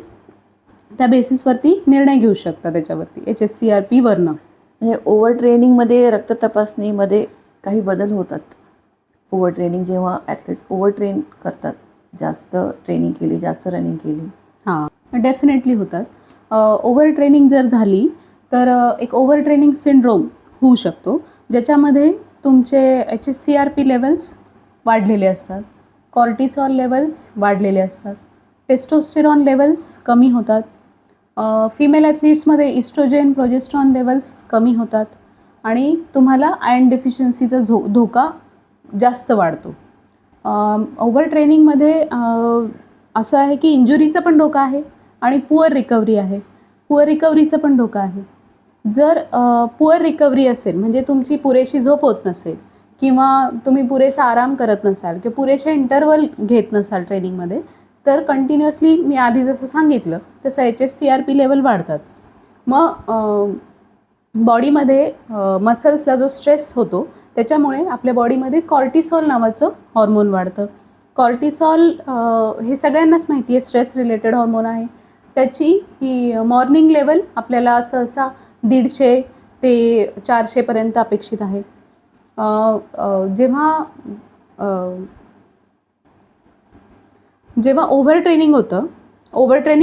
त्या बेसिसवरती निर्णय घेऊ शकता त्याच्यावरती HSCRP वरनं. म्हणजे ओव्हर ट्रेनिंगमध्ये रक्त तपासणीमध्ये काही बदल होतात. ओव्हर ट्रेनिंग जेव्हा ॲथलीट्स ओव्हर ट्रेन करतात, जास्त ट्रेनिंग केली, जास्त रनिंग केली, हां डेफिनेटली होतात. ओव्हर ट्रेनिंग जर झाली तर एक ओव्हर ट्रेनिंग सिंड्रोम होऊ शकतो, ज्याच्यामध्ये तुमचे HSCRP लेवल्स वाढलेले असतात, कॉर्टिसॉल लेवल्स वाढलेले असतात, टेस्टोस्टेरॉन लेवल्स कमी होतात, फिमेल ॲथलीट्समध्ये इस्ट्रोजेन प्रोजेस्ट्रॉन लेवल्स कमी होतात आणि तुम्हाला आयर्न डेफिशियन्सीचा धोका जास्त वाढतो. ओव्हर ट्रेनिंगमध्ये असं आहे की इंजुरीचा पण धोका आहे आणि पुअर रिकव्हरी आहे. पुअर रिकव्हरीचं पण धोका आहे. जर पुअर रिकव्हरी असेल म्हणजे तुमची पुरेशी झोप होत नसेल किंवा तुम्ही पुरेसा आराम करत नसाल किंवा पुरेसे इंटरवल घेत नसाल ट्रेनिंगमध्ये, तर कंटिन्युअसली मी आधी जसं सांगितलं तसं HSCRP लेवल वाढतात. मग बॉडीमध्ये मसल्सला जो स्ट्रेस होतो त्याच्यामुळे आपल्या बॉडीमध्ये कॉर्टिसॉल नावाचं हॉर्मोन वाढतं. कॉर्टिसॉल हे सगळ्यांनाच माहिती आहे स्ट्रेस रिलेटेड हॉर्मोन आहे. त्याची ही मॉर्निंग लेवल आपल्याला सहसा 150 ते 400पर्यंत अपेक्षित आहे. जेव्हा ओव्हर ट्रेनिंग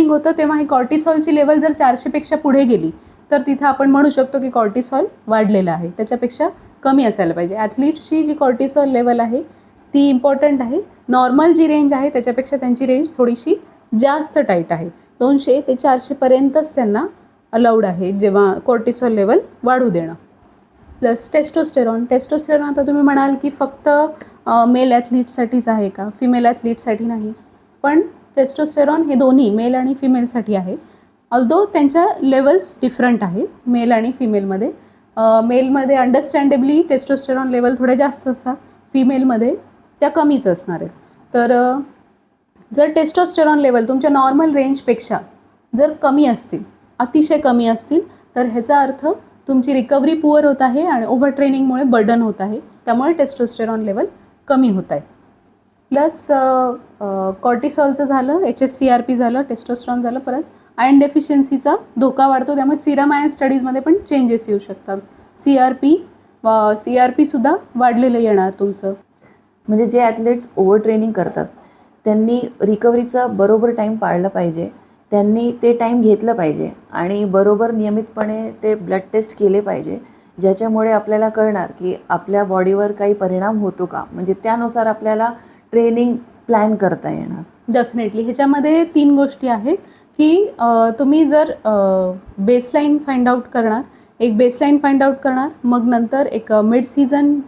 होतं तेव्हा ही कॉर्टिसॉलची लेवल जर 400पेक्षा पुढे गेली तर तिथं आपण म्हणू शकतो की कॉर्टिसॉल वाढलेला आहे. त्याच्यापेक्षा कमी असायला पाहिजे. ॲथलीट्सची जी कॉर्टिसॉल लेवल आहे ती इम्पॉर्टंट आहे. नॉर्मल जी रेंज आहे त्याच्यापेक्षा त्यांची रेंज थोडीशी जास्त टाईट आहे. 200 ते 400पर्यंतच त्यांना अलाउड आहे जेव्हा कॉर्टिसॉल लेवल वाढू देणं. प्लस टेस्टोस्टेरॉन आता तुम्ही म्हणाल की फक्त मेल ॲथलीटसाठीच आहे का, फिमेल ॲथलीटसाठी नाही. पण टेस्टोस्टेरॉन हे दोन्ही मेल आणि फिमेलसाठी आहे. ऑल्दो त्यांच्या लेवल्स डिफरंट आहेत मेल आणि फिमेलमध्ये. मेलमध्ये अंडरस्टँडेबली टेस्टोस्टेरॉन लेवल थोड्या जास्त असतात, फिमेलमध्ये त्या कमीच असणार आहेत. तर जर टेस्टोस्टेरॉन लेवल तुमच्या नॉर्मल रेंजपेक्षा जर कमी असतील, अतिशय कमी असतील, तर ह्याचा अर्थ तुमची रिकव्हरी पुअर होत आहे आणि ओव्हर ट्रेनिंगमुळे बर्डन होत आहे. त्यामुळे टेस्टोस्टेरॉन लेवल कमी होत आहे. प्लस कॉर्टिसॉलचं झालं, HSCRP झालं, टेस्टोस्टेरॉन झालं, परत आयर्न डेफिशियन्सीचा धोका वाढतो. त्यामुळे सिरम आयर्न स्टडीजमध्ये पण चेंजेस येऊ शकतात. CRP सुद्धा वाढलेलं येणार तुमचं. म्हणजे जे ॲथलीट्स ओव्हर ट्रेनिंग करतात त्यांनी रिकव्हरीचा बरोबर टाईम पाळला पाहिजे. त्यांनी ते टाईम घेतलं पाहिजे आणि बरोबर नियमितपणे ते ब्लड टेस्ट केले पाहिजे, ज्याच्यामुळे आपल्याला कळणार की आपल्या बॉडीवर काही परिणाम होतो का. म्हणजे त्यानुसार आपल्याला ट्रेनिंग प्लॅन करता येणार. डेफिनेटली ह्याच्यामध्ये 3 गोष्टी आहेत की तुम्ही जर बेसलाईन फाइंड आउट करणार, मग नंतर एक मिड सीझन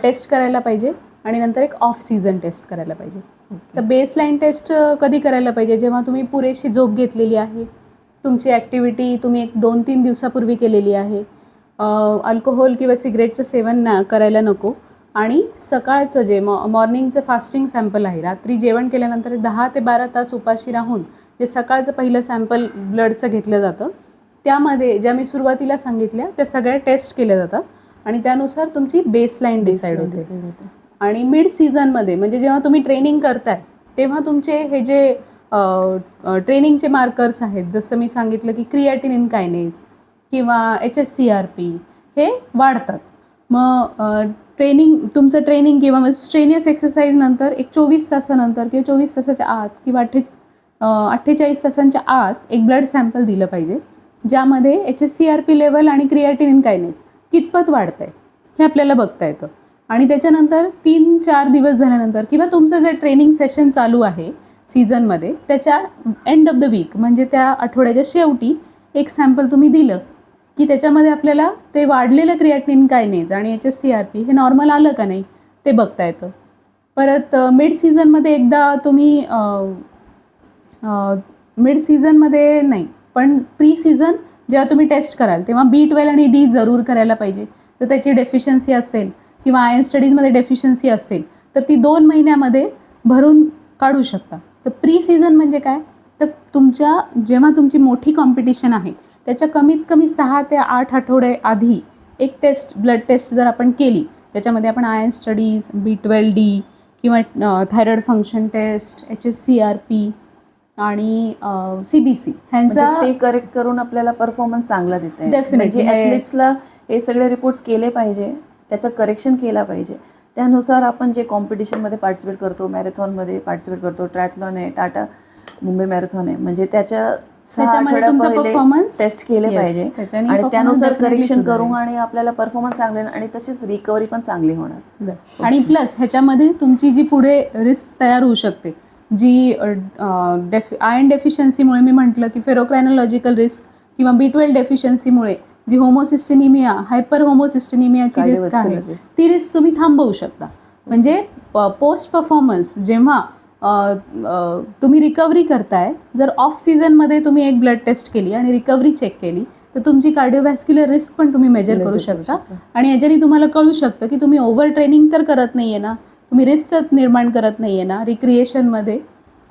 टेस्ट करायला पाहिजे आणि नंतर एक ऑफ सीझन टेस्ट करायला पाहिजे. तर बेसलाईन टेस्ट कधी करायला पाहिजे, जेव्हा तुम्ही पुरेशी झोप घेतलेली आहे, तुमची ॲक्टिव्हिटी तुम्ही एक 2-3 दिवसापूर्वी केलेली आहे, अल्कोहोल किंवा सिगरेटचं सेवन करायला नको, आणि सकाळचं जे मॉर्निंगचं फास्टिंग सॅम्पल आहे, रात्री जेवण केल्यानंतर 10 ते 12 तास उपाशी राहून जे सकाळचं पहिलं सॅम्पल ब्लडचं घेतलं जातं, त्यामध्ये ज्या मी सुरुवातीला सांगितल्या त्या सगळ्या टेस्ट केल्या जातात आणि त्यानुसार तुमची बेसलाईन डिसाईड होते. आणि मिड सीझनमध्ये म्हणजे जेव्हा तुम्ही ट्रेनिंग करताय तेव्हा तुमचे हे जे ट्रेनिंगचे मार्कर्स आहेत, जसं मी सांगितलं की क्रिएटिनिन कायनेज किंवा HSCRP हे वाढतात. मग तुमचं ट्रेनिंग किंवा स्ट्रेनियस एक्सरसाइज नंतर एक 24 तासानंतर किंवा 24 तासाच्या आत किंवा 48 तासांच्या आत एक ब्लड सॅम्पल दिलं पाहिजे, ज्यामध्ये HSCRP लेवल आणि क्रिएटिनिन कायनेज कितपत वाढतं आहे हे आपल्याला बघता येतं. आणि त्याच्यानंतर 3-4 दिवस झाल्यानंतर किंवा तुमचं जे ट्रेनिंग सेशन चालू आहे सीझनमध्ये त्याच्या एंड ऑफ द वीक म्हणजे त्या आठवड्याच्या शेवटी एक सॅम्पल तुम्ही दिलं की त्याच्यामध्ये आपल्याला ते वाढलेलं क्रिएटिनिन कायनेज आणि HSCRP हे नॉर्मल आलं का नाही ते बघता येतं. परत मिड सीझनमध्ये एकदा तुम्ही मिड सीझनमध्ये नाही पण प्री सीझन जेव्हा तुम्ही टेस्ट कराल तेव्हा B12 आणि D जरूर करायला पाहिजे. तर त्याची डेफिशियन्सी असेल किंवा आयर्न स्टडीजमध्ये डेफिशियन्सी असेल तर ती 2 महिन्यामध्ये भरून काढू शकता. तर प्री सीझन म्हणजे काय, तर जेव्हा तुमची मोठी कॉम्पिटिशन आहे त्याच्या कमीत कमी 6 ते 8 आठवडे आधी एक ब्लड टेस्ट जर आपण केली, त्याच्यामध्ये आपण आयर्न स्टडीज, B12D किंवा थायरॉइड फंक्शन टेस्ट, HSCRP आणि CBC ह्यांचा ते करेक्ट करून आपल्याला परफॉर्मन्स चांगला देता येईल. डेफिनेटली ॲथलीट्सला हे सगळे रिपोर्ट्स केले पाहिजे, त्याचं करेक्शन केलं पाहिजे. त्यानुसार आपण जे कॉम्पिटिशनमध्ये पार्टिसिपेट करतो, मॅरेथॉनमध्ये पार्टिसिपेट करतो, ट्रायथलॉन आहे, टाटा मुंबई मॅरेथॉन आहे, म्हणजे त्याच्यामध्ये तुमचा परफॉर्मन्स टेस्ट केले पाहिजे आणि त्यानुसार करेक्शन करू आणि आपल्याला परफॉर्मन्स चांगले आणि तशीच रिकव्हरी पण चांगली होणार. आणि प्लस ह्याच्यामध्ये तुमची जी पुढे रिस्क तयार होऊ शकते, जी आयर्न डेफिशियन्सीमुळे मी म्हटलं की फेरोक्रायनॉलॉजिकल रिस्क किंवा B12 डेफिशियन्सीमुळे जी होमोसिस्टेनिमिया, हायपर होमोसिस्टेनिमियाची रिस्क आहे, ती रिस्क तुम्ही थांबवू शकता. म्हणजे पोस्ट परफॉर्मन्स जेव्हा तुम्ही रिकव्हरी करताय, जर ऑफ सीझनमध्ये तुम्ही एक ब्लड टेस्ट केली आणि रिकव्हरी चेक केली तर तुमची कार्डिओव्हॅस्क्युलर रिस्क पण तुम्ही मेजर करू शकता. आणि याच्याने तुम्हाला कळू शकतं की तुम्ही ओव्हर ट्रेनिंग तर करत नाही आहे ना, तुम्ही रिस्क तर निर्माण करत नाही आहे ना रिक्रिएशनमध्ये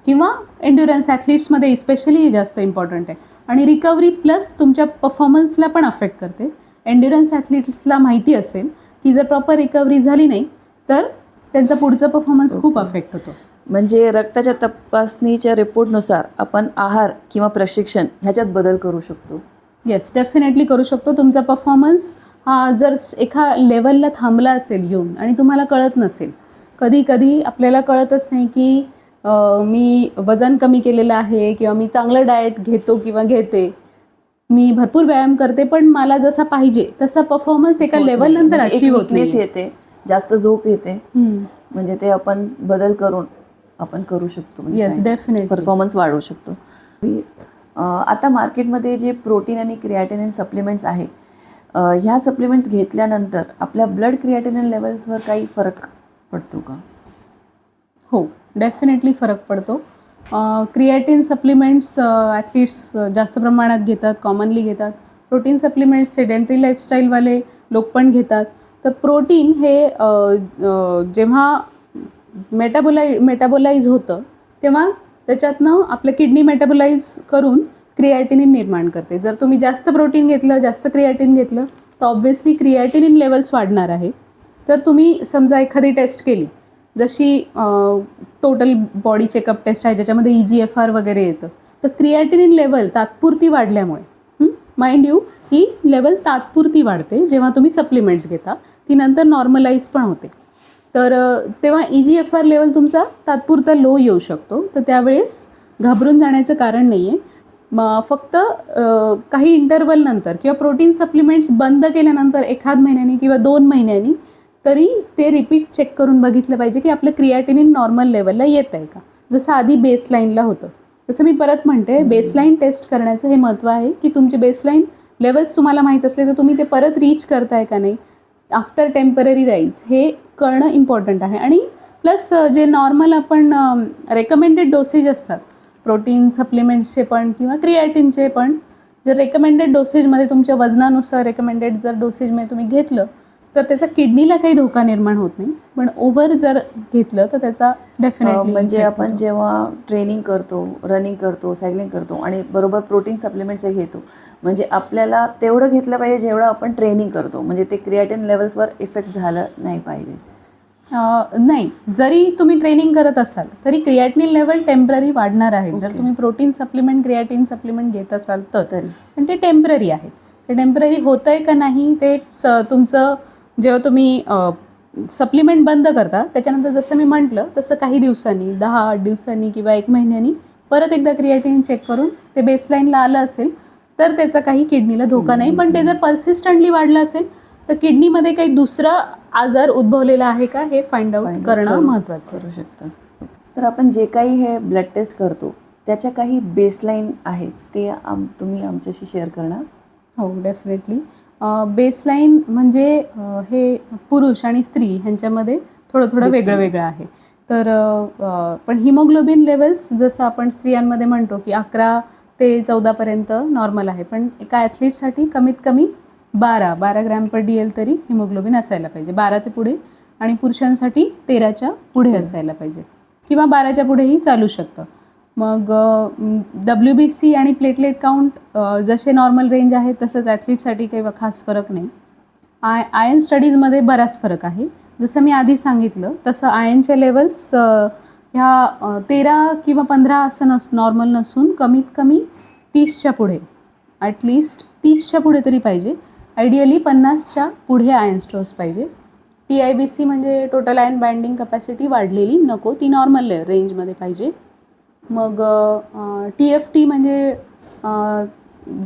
किंवा एन्ड्युरन्स ॲथलीट्समध्ये इस्पेशली जास्त इम्पॉर्टंट आहे. आणि रिकव्हरी प्लस तुमच्या परफॉर्मन्सला पण अफेक्ट करते. एन्ड्युरन्स ॲथलीट्सला माहिती असेल की जर प्रॉपर रिकव्हरी झाली नाही तर त्यांचा पुढचा परफॉर्मन्स खूप अफेक्ट होतो. म्हणजे रक्ताच्या तपासणीच्या रिपोर्टनुसार आपण आहार किंवा प्रशिक्षण ह्याच्यात बदल करू शकतो. येस, डेफिनेटली करू शकतो. तुमचा परफॉर्मन्स हा जर एका लेवलला थांबला असेल येऊन आणि तुम्हाला कळत नसेल, कधी कधी आपल्याला कळतच नाही की मी वजन कमी केलेलं आहे किंवा मी चांगलं डाएट घेतो किंवा घेते, मी भरपूर व्यायाम करते, पण मला जसा पाहिजे तसा परफॉर्मन्स एका लेवल नंतर अचीव होत नाही. येते, जास्त झोप येते, म्हणजे ते आपण बदल करून आपण करू शकतो. येस, डेफिनेटली परफॉर्मन्स वाढवू शकतो. आता मार्केटमध्ये जे प्रोटीन आणि क्रिएटिनिन सप्लिमेंट्स आहे, ह्या सप्लिमेंट्स घेतल्यानंतर आपल्या ब्लड क्रिएटिनिन लेवल्सवर काही फरक पडतो का? हो, डेफिनेटली फरक पडतो. क्रिएटिन सप्लिमेंट्स ॲथलीट्स जास्त प्रमाणात घेतात, कॉमनली घेतात. प्रोटीन सप्लिमेंट्स सेडेंटरी लाईफस्टाईलवाले लोक पण घेतात. तर प्रोटीन हे जेव्हा मेटाबोलाइज होतं तेव्हा त्याच्यातनं आपलं किडनी मेटाबोलाइज करून क्रिएटिनिन निर्माण करते. जर तुम्ही जास्त प्रोटीन घेतलं, जास्त क्रिएटिन घेतलं तर ऑब्व्हियसली क्रिएटिनिन लेवल्स वाढणार आहे. तर तुम्ही समजा एखादी टेस्ट केली, जशी टोटल बॉडी चेकअप टेस्ट आहे ज्याच्यामध्ये EGFR वगैरे येतं, तर क्रिएटिनिन लेवल तात्पुरती वाढल्यामुळे, माइंड यू ही लेवल तात्पुरती वाढते जेव्हा तुम्ही सप्लिमेंट्स घेता, ती नंतर नॉर्मलाइज पण होते. तर तेव्हा EGFR लेवल तुमचा तात्पुरता लो येऊ शकतो. तर त्यावेळेस घाबरून जाण्याचं कारण नाही आहे. फक्त काही इंटरवलनंतर किंवा प्रोटीन सप्लिमेंट्स बंद केल्यानंतर 1 महिन्यानी किंवा 2 महिन्यांनी तरी ते रिपीट चेक करून बघितलं पाहिजे की आपलं क्रिएटिनिन नॉर्मल लेवलला येत आहे का, जसं आधी बेसलाईनला होतं. जसं मी परत म्हणते, बेसलाईन टेस्ट करण्याचं हे महत्त्व आहे की तुमचे बेसलाईन लेवल्स तुम्हाला माहीत असले तर तुम्ही ते परत रीच करताय का नाही, आफ्टर टेम्पररी राईज हे कळणं इम्पॉर्टंट आहे. आणि प्लस जे नॉर्मल आपण रेकमेंडेड डोसेज असतात प्रोटीन सप्लिमेंट्सचे पण किंवा क्रिएटिनचे पण, जर रेकमेंडेड डोसेजमध्ये तुमच्या वजनानुसार रेकमेंडेड जर डोसेजमध्ये तुम्ही घेतलं तर त्याचा किडनीला काही धोका निर्माण होत नाही. पण ओव्हर जर घेतलं तर त्याचा डेफिनेटली म्हणजे आपण जेव्हा ट्रेनिंग करतो, रनिंग करतो, सायकलिंग करतो आणि बरोबर प्रोटीन सप्लिमेंट्स घेतो, म्हणजे आपल्याला तेवढं घेतलं पाहिजे जेवढं आपण ट्रेनिंग करतो, म्हणजे ते क्रिएटिन लेवल्सवर इफेक्ट झालं नाही पाहिजे. नाही, जरी तुम्ही ट्रेनिंग करत असाल तरी क्रिएटिनिन लेवल टेम्पररी वाढणार आहे. जर तुम्ही प्रोटीन सप्लिमेंट क्रिएटिन सप्लिमेंट घेत असाल तर तरी, पण ते टेम्पररी आहे. ते टेम्पररी होतं आहे का नाही ते तुमचं, जेव्हा तुम्ही सप्लिमेंट बंद करता त्याच्यानंतर जसं मी म्हटलं तसं काही दिवसांनी, 10-8 दिवसांनी किंवा 1 महिन्यानी परत एकदा क्रिएटिनिन चेक करून ते बेसलाईनला आलं असेल तर त्याचा काही किडनीला धोका नाही. पण ते जर परसिस्टंटली वाढलं असेल तर किडनीमध्ये काही दुसरा आजार उद्भवलेला आहे का हे फाइंड आउट करणं महत्त्वाचं करू शकतं. तर आपण जे काही हे ब्लड टेस्ट करतो त्याच्या काही बेसलाईन आहेत ते तुम्ही आमच्याशी शेअर करणार? हो, डेफिनेटली. बेसलाईन म्हणजे हे पुरुष आणि स्त्री ह्यांच्यामध्ये थोडं वेगळं वेगळं आहे. तर पण हिमोग्लोबिन लेवल्स जसं आपण स्त्रियांमध्ये म्हणतो की 11 ते 14पर्यंत नॉर्मल आहे, पण एका ॲथलीटसाठी कमीत कमी 12 ग्रॅम पर DL तरी हिमोग्लोबिन असायला पाहिजे, 12 ते पुढे. आणि पुरुषांसाठी 13च्या पुढे असायला पाहिजे किंवा 12च्या पुढेही चालू शकतं. मग WBC आणि प्लेटलेट काउंट जसे नॉर्मल रेंज आहे तसंच ॲथलीटसाठी काही खास फरक नाही. आयन स्टडीजमध्ये बराच फरक आहे. जसं मी आधी सांगितलं तसं आयनच्या लेवल्स ह्या 13 किंवा 15 असं नॉर्मल नसून कमीत कमी 30च्या पुढे, ॲटलिस्ट 30च्या पुढे तरी पाहिजे. आयडियली 50च्या पुढे आयन स्टोर्स पाहिजे. TIBC म्हणजे टोटल आयन बाइंडिंग कपॅसिटी वाढलेली नको, ती नॉर्मल रेंजमध्ये पाहिजे. मग TFT म्हणजे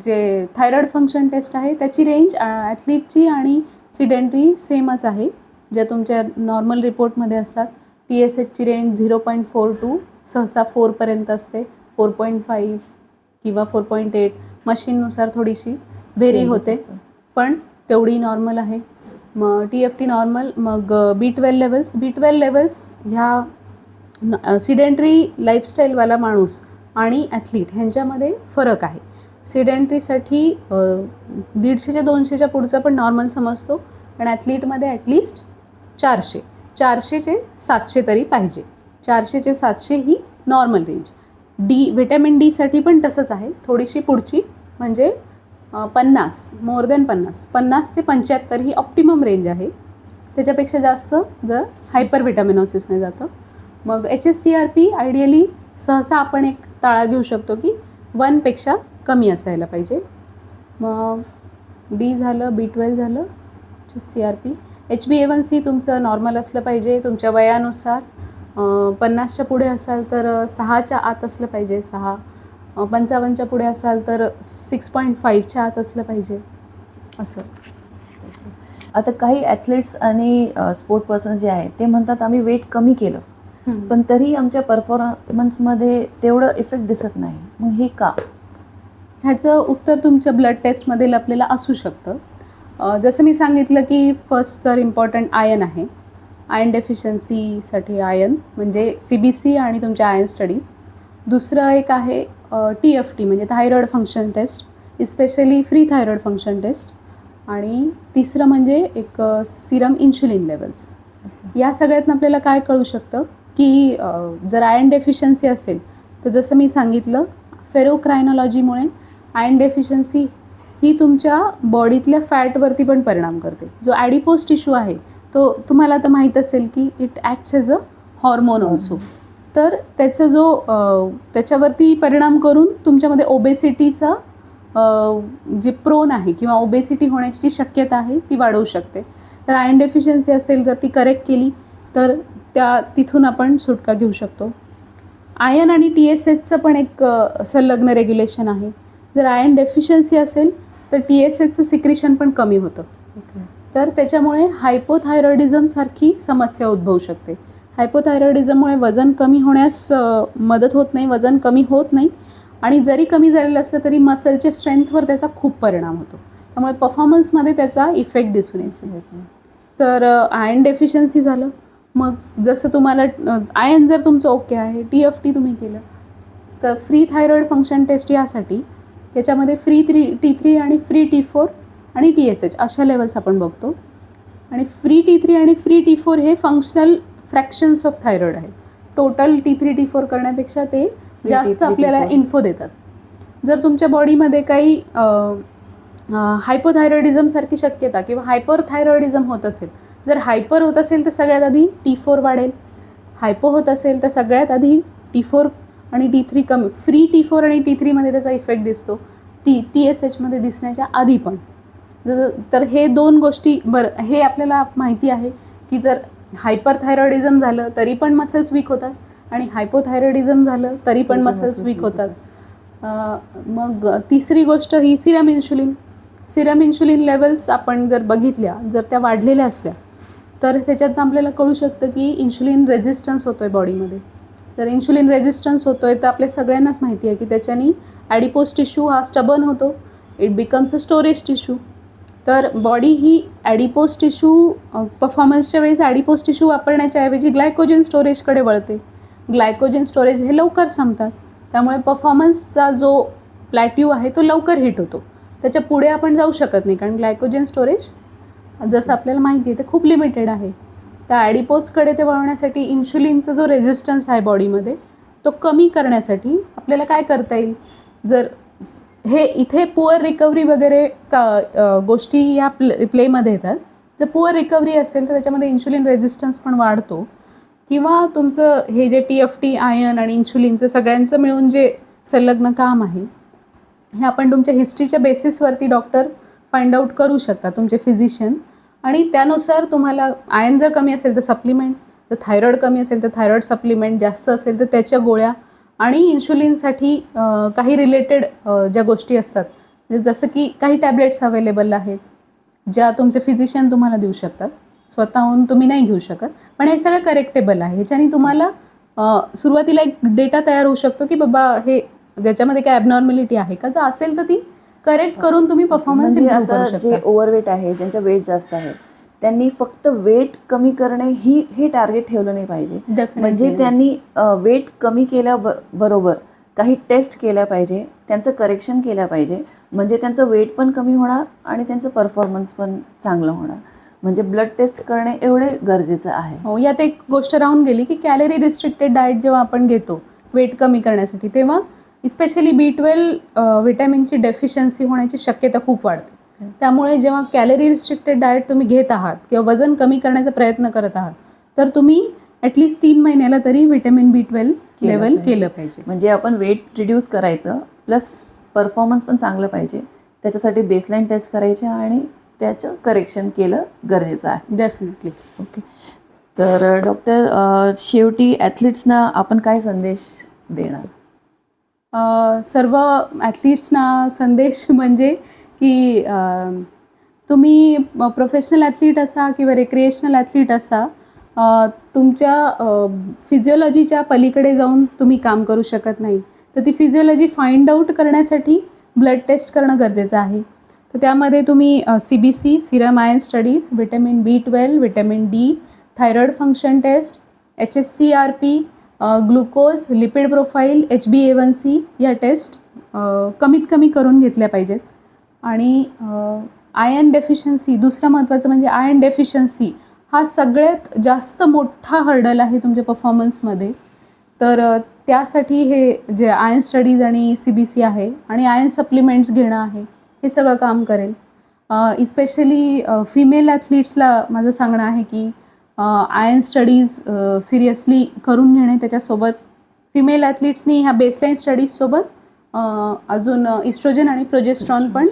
जे थायरॉईड फंक्शन टेस्ट आहे त्याची रेंज ॲथलीटची आणि सिडेंटरी सेमच आहे ज्या तुमच्या नॉर्मल रिपोर्टमध्ये असतात. TSHची रेंज 0.42 सहसा 4पर्यंत असते, 4.5 किंवा 4.8, मशीननुसार थोडीशी व्हेरी होते पण तेवढी नॉर्मल आहे. मग TFT नॉर्मल. मग B12 लेवल्स ह्या सिडेंटरी लाईफस्टाईलवाला माणूस आणि ॲथलीट ह्यांच्यामध्ये फरक आहे. सिडेंटरीसाठी 150च्या 200च्या पुढचा पण नॉर्मल समजतो, पण ॲथलीटमध्ये ॲटलिस्ट 400चे 700 तरी पाहिजे. 400चे 700 ही नॉर्मल रेंज. व्हिटॅमिन डीसाठी पण तसंच आहे, थोडीशी पुढची म्हणजे 50 मोर दॅन 50 ते 75 ही ऑप्टिमम रेंज आहे. त्याच्यापेक्षा जास्त जर हायपर व्हिटॅमिनोसिसमध्ये जातं. मग HSCRP आयडियली सहसा आपण एक ताळा घेऊ शकतो की 1पेक्षा कमी असायला पाहिजे. मग डी झालं, B12 झालं, HSCRP. HbA1c तुमचं नॉर्मल असलं पाहिजे तुमच्या वयानुसार. 50च्या पुढे असाल तर 6च्या आत असलं पाहिजे, 6. 55च्या पुढे असाल तर 6.5च्या आत असलं पाहिजे असं. आता काही ॲथलीट्स आणि स्पोर्ट पर्सन जे आहे ते म्हणतात आम्ही वेट कमी केलं, पण तरी आमच्या परफॉर्मन्समध्ये तेवढं इफेक्ट दिसत नाही. मग हे का? ह्याचं उत्तर तुमच्या ब्लड टेस्टमध्ये लपलेलं असू शकतं. जसं मी सांगितलं की फर्स्ट तर इम्पॉर्टंट आयन आहे. आयन डेफिशियन्सीसाठी आयन म्हणजे CBC आणि तुमच्या आयन स्टडीज. दुसरं एक आहे TFT म्हणजे thyroid function test, especially free thyroid function test. आणि तिसरं म्हणजे एक सिरम इन्शुलिन लेवल्स. या सगळ्यातनं आपल्याला काय कळू शकतं की जर आयर्न डेफिशियन्सी असेल तर जसं मी सांगितलं फेरोक्रायनॉलॉजीमुळे आयर्न डेफिशियन्सी ही तुमच्या बॉडीतल्या फॅटवरती पण परिणाम करते. जो ॲडिपोज टिश्यू आहे तो तुम्हाला आता माहीत असेल की it acts as a hormone also. तर त्याच्यावरती परिणाम करून तुमच्यामध्ये ओबेसिटीचा जे प्रोन आहे किंवा ओबेसिटी होण्याची शक्यता आहे ती वाढवू शकते. तर आयर्न डेफिशियन्सी असेल तर ती करेक्ट केली तर तिथून आपण सुटका घेऊ शकतो. आयर्न आणि TSHचं पण एक संलग्न रेग्युलेशन आहे. जर आयर्न डेफिशियन्सी असेल तर TSHचं सिक्रिशन पण कमी होतं. तर त्याच्यामुळे हायपोथायरॉइडिझमसारखी समस्या उद्भवू शकते. हायपोथायरॉइडिझममुळे वजन कमी होण्यास मदत होत नाही, वजन कमी होत नाही आणि जरी कमी झालेलं असलं तरी मसलच्या स्ट्रेंथवर त्याचा खूप परिणाम होतो. त्यामुळे परफॉर्मन्समध्ये त्याचा इफेक्ट दिसून येतो. तर आयर्न डेफिशियन्सी झालं. मग जसं तुम्हाला आयर्न जर तुमचं ओके आहे, TFT तुम्ही केलं तर फ्री थायरॉईड फंक्शन टेस्ट यासाठी याच्यामध्ये फ्री T3 आणि फ्री T4 आणि TSH अशा लेवल्स आपण बघतो. आणि फ्री T3 आणि फ्री T4 हे फंक्शनल फ्रॅक्शन्स ऑफ थायरॉईड आहेत. टोटल T3 T4 करण्यापेक्षा ते जास्त आपल्याला इन्फो देतात. जर तुमच्या बॉडीमध्ये काही हायपोथायरॉइडिझमसारखी शक्यता किंवा हायपरथायरॉइडिझम होत असेल, जर हायपर होत असेल तर सगळ्यात आधी T4 वाढेल, हायपो होत असेल तर सगळ्यात आधी T4 आणि T3 कमी. फ्री T4 आणि T3मध्ये त्याचा इफेक्ट दिसतो, TSHमध्ये दिसण्याच्या आधी पण. तर हे 2 गोष्टी हे आपल्याला माहिती आहे की जर हायपरथायरॉइडिझम झालं तरी पण मसल्स वीक होतात आणि हायपोथायरॉइडिझम झालं तरी पण मसल्स वीक होतात. मग तिसरी गोष्ट ही serum insulin. Serum insulin levels आपण जर बघितल्या, जर त्या वाढलेल्या असल्या तर त्याच्यातनं आपल्याला कळू शकतं की इन्शुलिन रेझिस्टन्स होतो आहे बॉडीमध्ये. जर इन्शुलिन रेझिस्टन्स होतो आहे तर आपल्या सगळ्यांनाच माहिती आहे की त्याच्यानी ॲडिपोज टिश्यू हा स्टबन होतो, it becomes a storage tissue. तर बॉडी ही ॲडिपोज टिश्यू परफॉर्मन्सच्या वेळेस ॲडिपोज टिश्यू वापरण्याच्या ऐवजी ग्लायकोजन स्टोरेजकडे वळते. ग्लायकोजन स्टोरेज हे लवकर संपतात, त्यामुळे परफॉर्मन्सचा जो प्लॅट्यू आहे तो लवकर हिट होतो. त्याच्या पुढे आपण जाऊ शकत नाही कारण ग्लायकोजन स्टोरेज जसं आपल्याला माहिती आहे ते खूप लिमिटेड आहे. त्या ॲडिपोजकडे ते वळवण्यासाठी इन्शुलिनचा जो रेझिस्टन्स आहे बॉडीमध्ये तो कमी करण्यासाठी आपल्याला काय करता येईल. जर हे इथे पुअर रिकव्हरी वगैरे गोष्टी या प्लेमध्ये येतात. जर पुअर रिकव्हरी असेल तर त्याच्यामध्ये इन्शुलिन रेझिस्टन्स पण वाढतो किंवा तुमचं हे जे TFT आयर्न आणि इन्शुलिनचं सगळ्यांचं मिळून जे संलग्न काम आहे हे आपण तुमच्या हिस्ट्रीच्या बेसिसवरती डॉक्टर फाइंड आउट करू शकता, तुमचे फिजिशियन. आणि त्यानुसार तुम्हाला आयर्न जर कमी असेल तर सप्लिमेंट, जर थायरॉईड कमी असेल तर थायरॉईड सप्लिमेंट, जास्त असेल तर त्याच्या गोळ्या. आणि इन्शुलिनसाठी काही रिलेटेड ज्या गोष्टी असतात जसं की काही टॅबलेट्स अवेलेबल आहेत ज्या तुमचे फिजिशियन तुम्हाला देऊ शकतात, स्वतःहून तुम्ही नाही घेऊ शकत. पण हे सगळं करेक्टेबल आहे. ह्याच्याने तुम्हाला सुरुवातीला एक डेटा तयार होऊ शकतो की बाबा हे ज्याच्यामध्ये काय ॲबनॉर्मॅलिटी आहे का, जर असेल तर ती करेक्ट करून तुम्ही परफॉर्मन्स इम्प्रूव्ह करू शकता. जे ओव्हरवेट आहे, ज्यांच्या वेट जास्त आहे त्यांनी फक्त वेट कमी करणे हे टार्गेट ठेवलं नाही पाहिजे. Definitely म्हणजे नाही. त्यांनी वेट कमी बरोबर काही टेस्ट केल्या पाहिजे, त्यांचं करेक्शन केल्या पाहिजे, म्हणजे त्यांचं वेट पण कमी होणार आणि त्यांचं परफॉर्मन्स पण चांगलं होणार. म्हणजे ब्लड टेस्ट करणे एवढे गरजेचं आहे. हो, यात एक गोष्ट राहून गेली की कॅलरी रिस्ट्रिक्टेड डाएट जेव्हा आपण घेतो वेट कमी करण्यासाठी, तेव्हा इस्पेशली B12 व्हिटॅमिनची डेफिशियन्सी होण्याची शक्यता खूप वाढते. त्यामुळे जेव्हा कॅलरी रिस्ट्रिक्टेड डाएट तुम्ही घेत आहात किंवा वजन कमी करण्याचा प्रयत्न करत आहात, तर तुम्ही ॲटलिस्ट 3 महिन्याला तरी व्हिटॅमिन B12 लेवल केलं पाहिजे. म्हणजे आपण वेट रिड्यूस करायचं प्लस परफॉर्मन्स पण चांगलं पाहिजे, त्याच्यासाठी बेसलाईन टेस्ट करायचे आणि त्याचं करेक्शन केलं गरजेचं आहे. डेफिनेटली. ओके. तर डॉक्टर, शेवटी ॲथलीट्सना आपण काय संदेश देणार? सर्व ॲथलीट्सना संदेश म्हणजे की तुम्ही प्रोफेशनल ॲथलीट असा किंवा रिक्रिएशनल ॲथलीट असा, तुमच्या फिजिओलॉजीच्या पलीकडे जाऊन तुम्ही काम करू शकत नाही. तर ती फिजिओलॉजी फाइंड आउट करण्यासाठी ब्लड टेस्ट करणं गरजेचं आहे. तर त्यामध्ये तुम्ही CBC, serum iron studies, vitamin B12, vitamin D, thyroid function test, HSCRP, glucose, lipid profile, HbA1c या टेस्ट कमीत कमी करून घेतल्या पाहिजेत. आणि आयर्न डेफिशियन्सी, दुसरं महत्त्वाचं म्हणजे आयर्न डेफिशियन्सी हा सगळ्यात जास्त मोठा हर्डल आहे तुमच्या परफॉर्मन्समध्ये. तर त्यासाठी हे जे आयर्न स्टडीज आणि CBC आहे आणि आयर्न सप्लिमेंट्स घेणं आहे, हे सगळं काम करेल. इस्पेशली फिमेल ॲथलीट्सला माझं सांगणं आहे की आयर्न स्टडीज सिरियसली करून घेणे, त्याच्यासोबत फिमेल ॲथलीट्सनी ह्या बेसलाईन स्टडीजसोबत अजून इस्ट्रोजन आणि प्रोजेस्ट्रॉन पण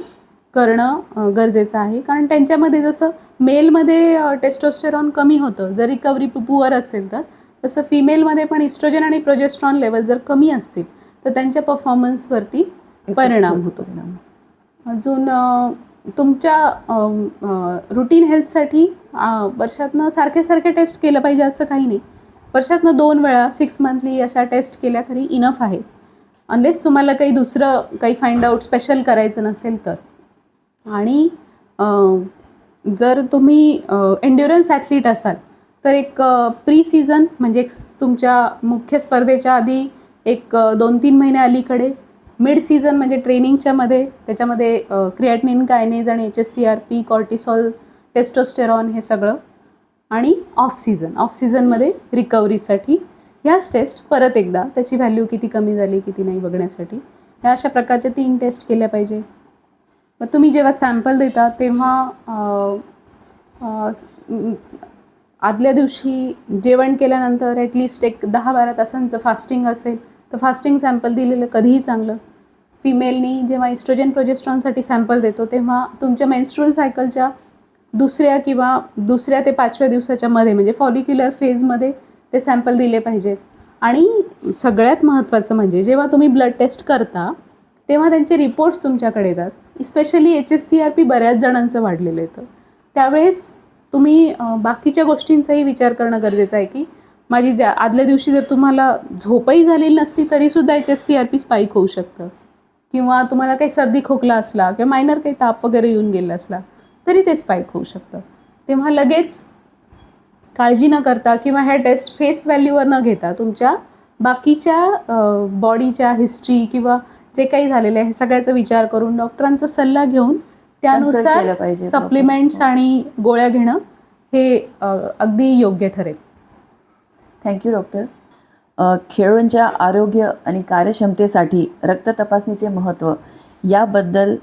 करणं गरजेचं आहे. कारण त्यांच्यामध्ये जसं मेलमध्ये टेस्टोस्टेरॉन कमी होतं जर रिकव्हरी पुअर असेल, तर तसं फिमेलमध्ये पण इस्ट्रोजन आणि प्रोजेस्ट्रॉन लेवल जर कमी असतील तर त्यांच्या परफॉर्मन्सवरती परिणाम होतो. अजून तुमच्या रुटीन हेल्थसाठी वर्षातनं सारखे टेस्ट केलं पाहिजे असं काही नाही. वर्षातनं 2 वेळा 6 मंथली अशा टेस्ट केल्या तरी इनफ आहे, अनलेस तुम्हाला काही दुसरं काही फाइंड आउट स्पेशल करायचं नसेल तर. आणि जर तुम्ही एन्ड्युरन्स ॲथलीट असाल तर एक प्री सीझन म्हणजे तुमच्या मुख्य स्पर्धेच्या आधी एक 2-3 महिने अलीकडे, मिड सीझन म्हणजे ट्रेनिंगच्या मध्ये, त्याच्यामध्ये क्रिएटिनिन, कायनेज आणि HSCRP, कॉर्टिसॉल, टेस्टोस्टेरॉन हे सगळं. आणि ऑफ सीझनमध्ये रिकव्हरीसाठी ह्याच टेस्ट परत एकदा त्याची व्हॅल्यू किती कमी झाली किती नाही बघण्यासाठी ह्या अशा प्रकारच्या 3 टेस्ट केल्या पाहिजे. मग तुम्ही जेव्हा सॅम्पल देता तेव्हा आदल्या दिवशी जेवण केल्यानंतर ॲटलिस्ट एक 10-12 तासांचं फास्टिंग असेल तर फास्टिंग सॅम्पल दिलेलं कधीही चांगलं. फिमेलनी जेव्हा इस्ट्रोजन प्रोजेस्ट्रॉनसाठी सॅम्पल देतो तेव्हा तुमच्या मेन्स्ट्रुअल सायकलच्या दुसऱ्या ते 5व्या दिवसाच्या मध्ये म्हणजे फॉलिक्युलर फेजमध्ये ते सॅम्पल दिले पाहिजेत. आणि सगळ्यात महत्त्वाचं म्हणजे जेव्हा तुम्ही ब्लड टेस्ट करता तेव्हा त्यांचे रिपोर्ट्स तुमच्याकडे येतात. इस्पेशली HSCRP बऱ्याच जणांचं वाढलेलं येतं, त्यावेळेस तुम्ही बाकीच्या गोष्टींचाही विचार करणं गरजेचं आहे की माझी आदल्या दिवशी जर तुम्हाला झोपही झालेली नसली तरीसुद्धा HSCRP स्पाईक होऊ शकतं, किंवा तुम्हाला काही सर्दी खोकला असला किंवा मायनर काही ताप वगैरे येऊन गेला असला तरी ते स्पाईक होऊ शकतं. तेव्हा लगेच काळजी न करता किंवा ह्या टेस्ट फेस व्हॅल्यूवर न घेता तुमच्या बाकीच्या बॉडीच्या हिस्ट्री किंवा जे काही झालेलं आहे हे सगळ्याचा विचार करून डॉक्टरांचा सल्ला घेऊन त्यानुसार सप्लिमेंट्स आणि गोळ्या घेणं हे अगदी योग्य ठरेल. Thank you doctor. खेळाडूंच्या आरोग्य आणि कार्यक्षमतेसाठी रक्त तपासणीचे महत्त्व याबद्दल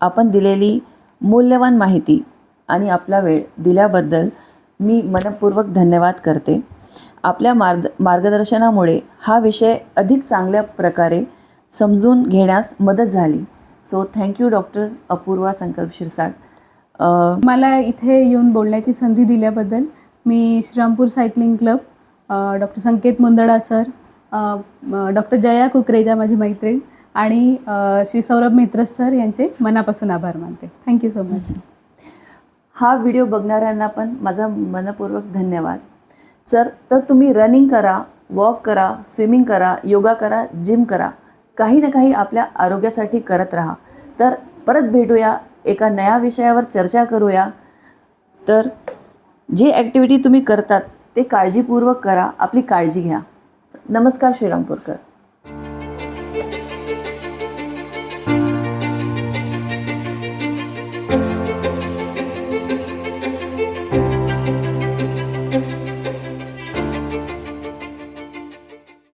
आपण दिलेली मूल्यवान माहिती आणि आपला वेळ दिल्याबद्दल मी मनपूर्वक धन्यवाद करते. आपल्या मार्गदर्शनामुळे हा विषय अधिक चांगल्या प्रकारे समजून घेण्यास मदत झाली. सो थँक्यू डॉक्टर अपूर्वा संकल्प शिरसाट. मला इथे येऊन बोलण्याची संधी दिल्याबद्दल मी श्रीरामपूर सायकलिंग क्लब, डॉक्टर संकेत मुंदडा सर, डॉक्टर जया कुकरेजा माझी मैत्रीण आणि श्री सौरभ मित्र सर यांचे मनापासून आभार मानते. Thank you so much. हा व्हिडिओ बघणाऱ्यांना पण माझा मनपूर्वक धन्यवाद. तर तुम्ही रनिंग करा, वॉक करा, स्विमिंग करा, योगा करा, जिम करा, काही ना काही आपल्या आरोग्यासाठी करत राहा. तर परत भेटूया, एका नया विषयावर चर्चा करूया. तर जे ॲक्टिव्हिटी तुम्ही करतात ते काळजीपूर्वक करा, आपली काळजी घ्या. नमस्कार श्रीरामपूरकर.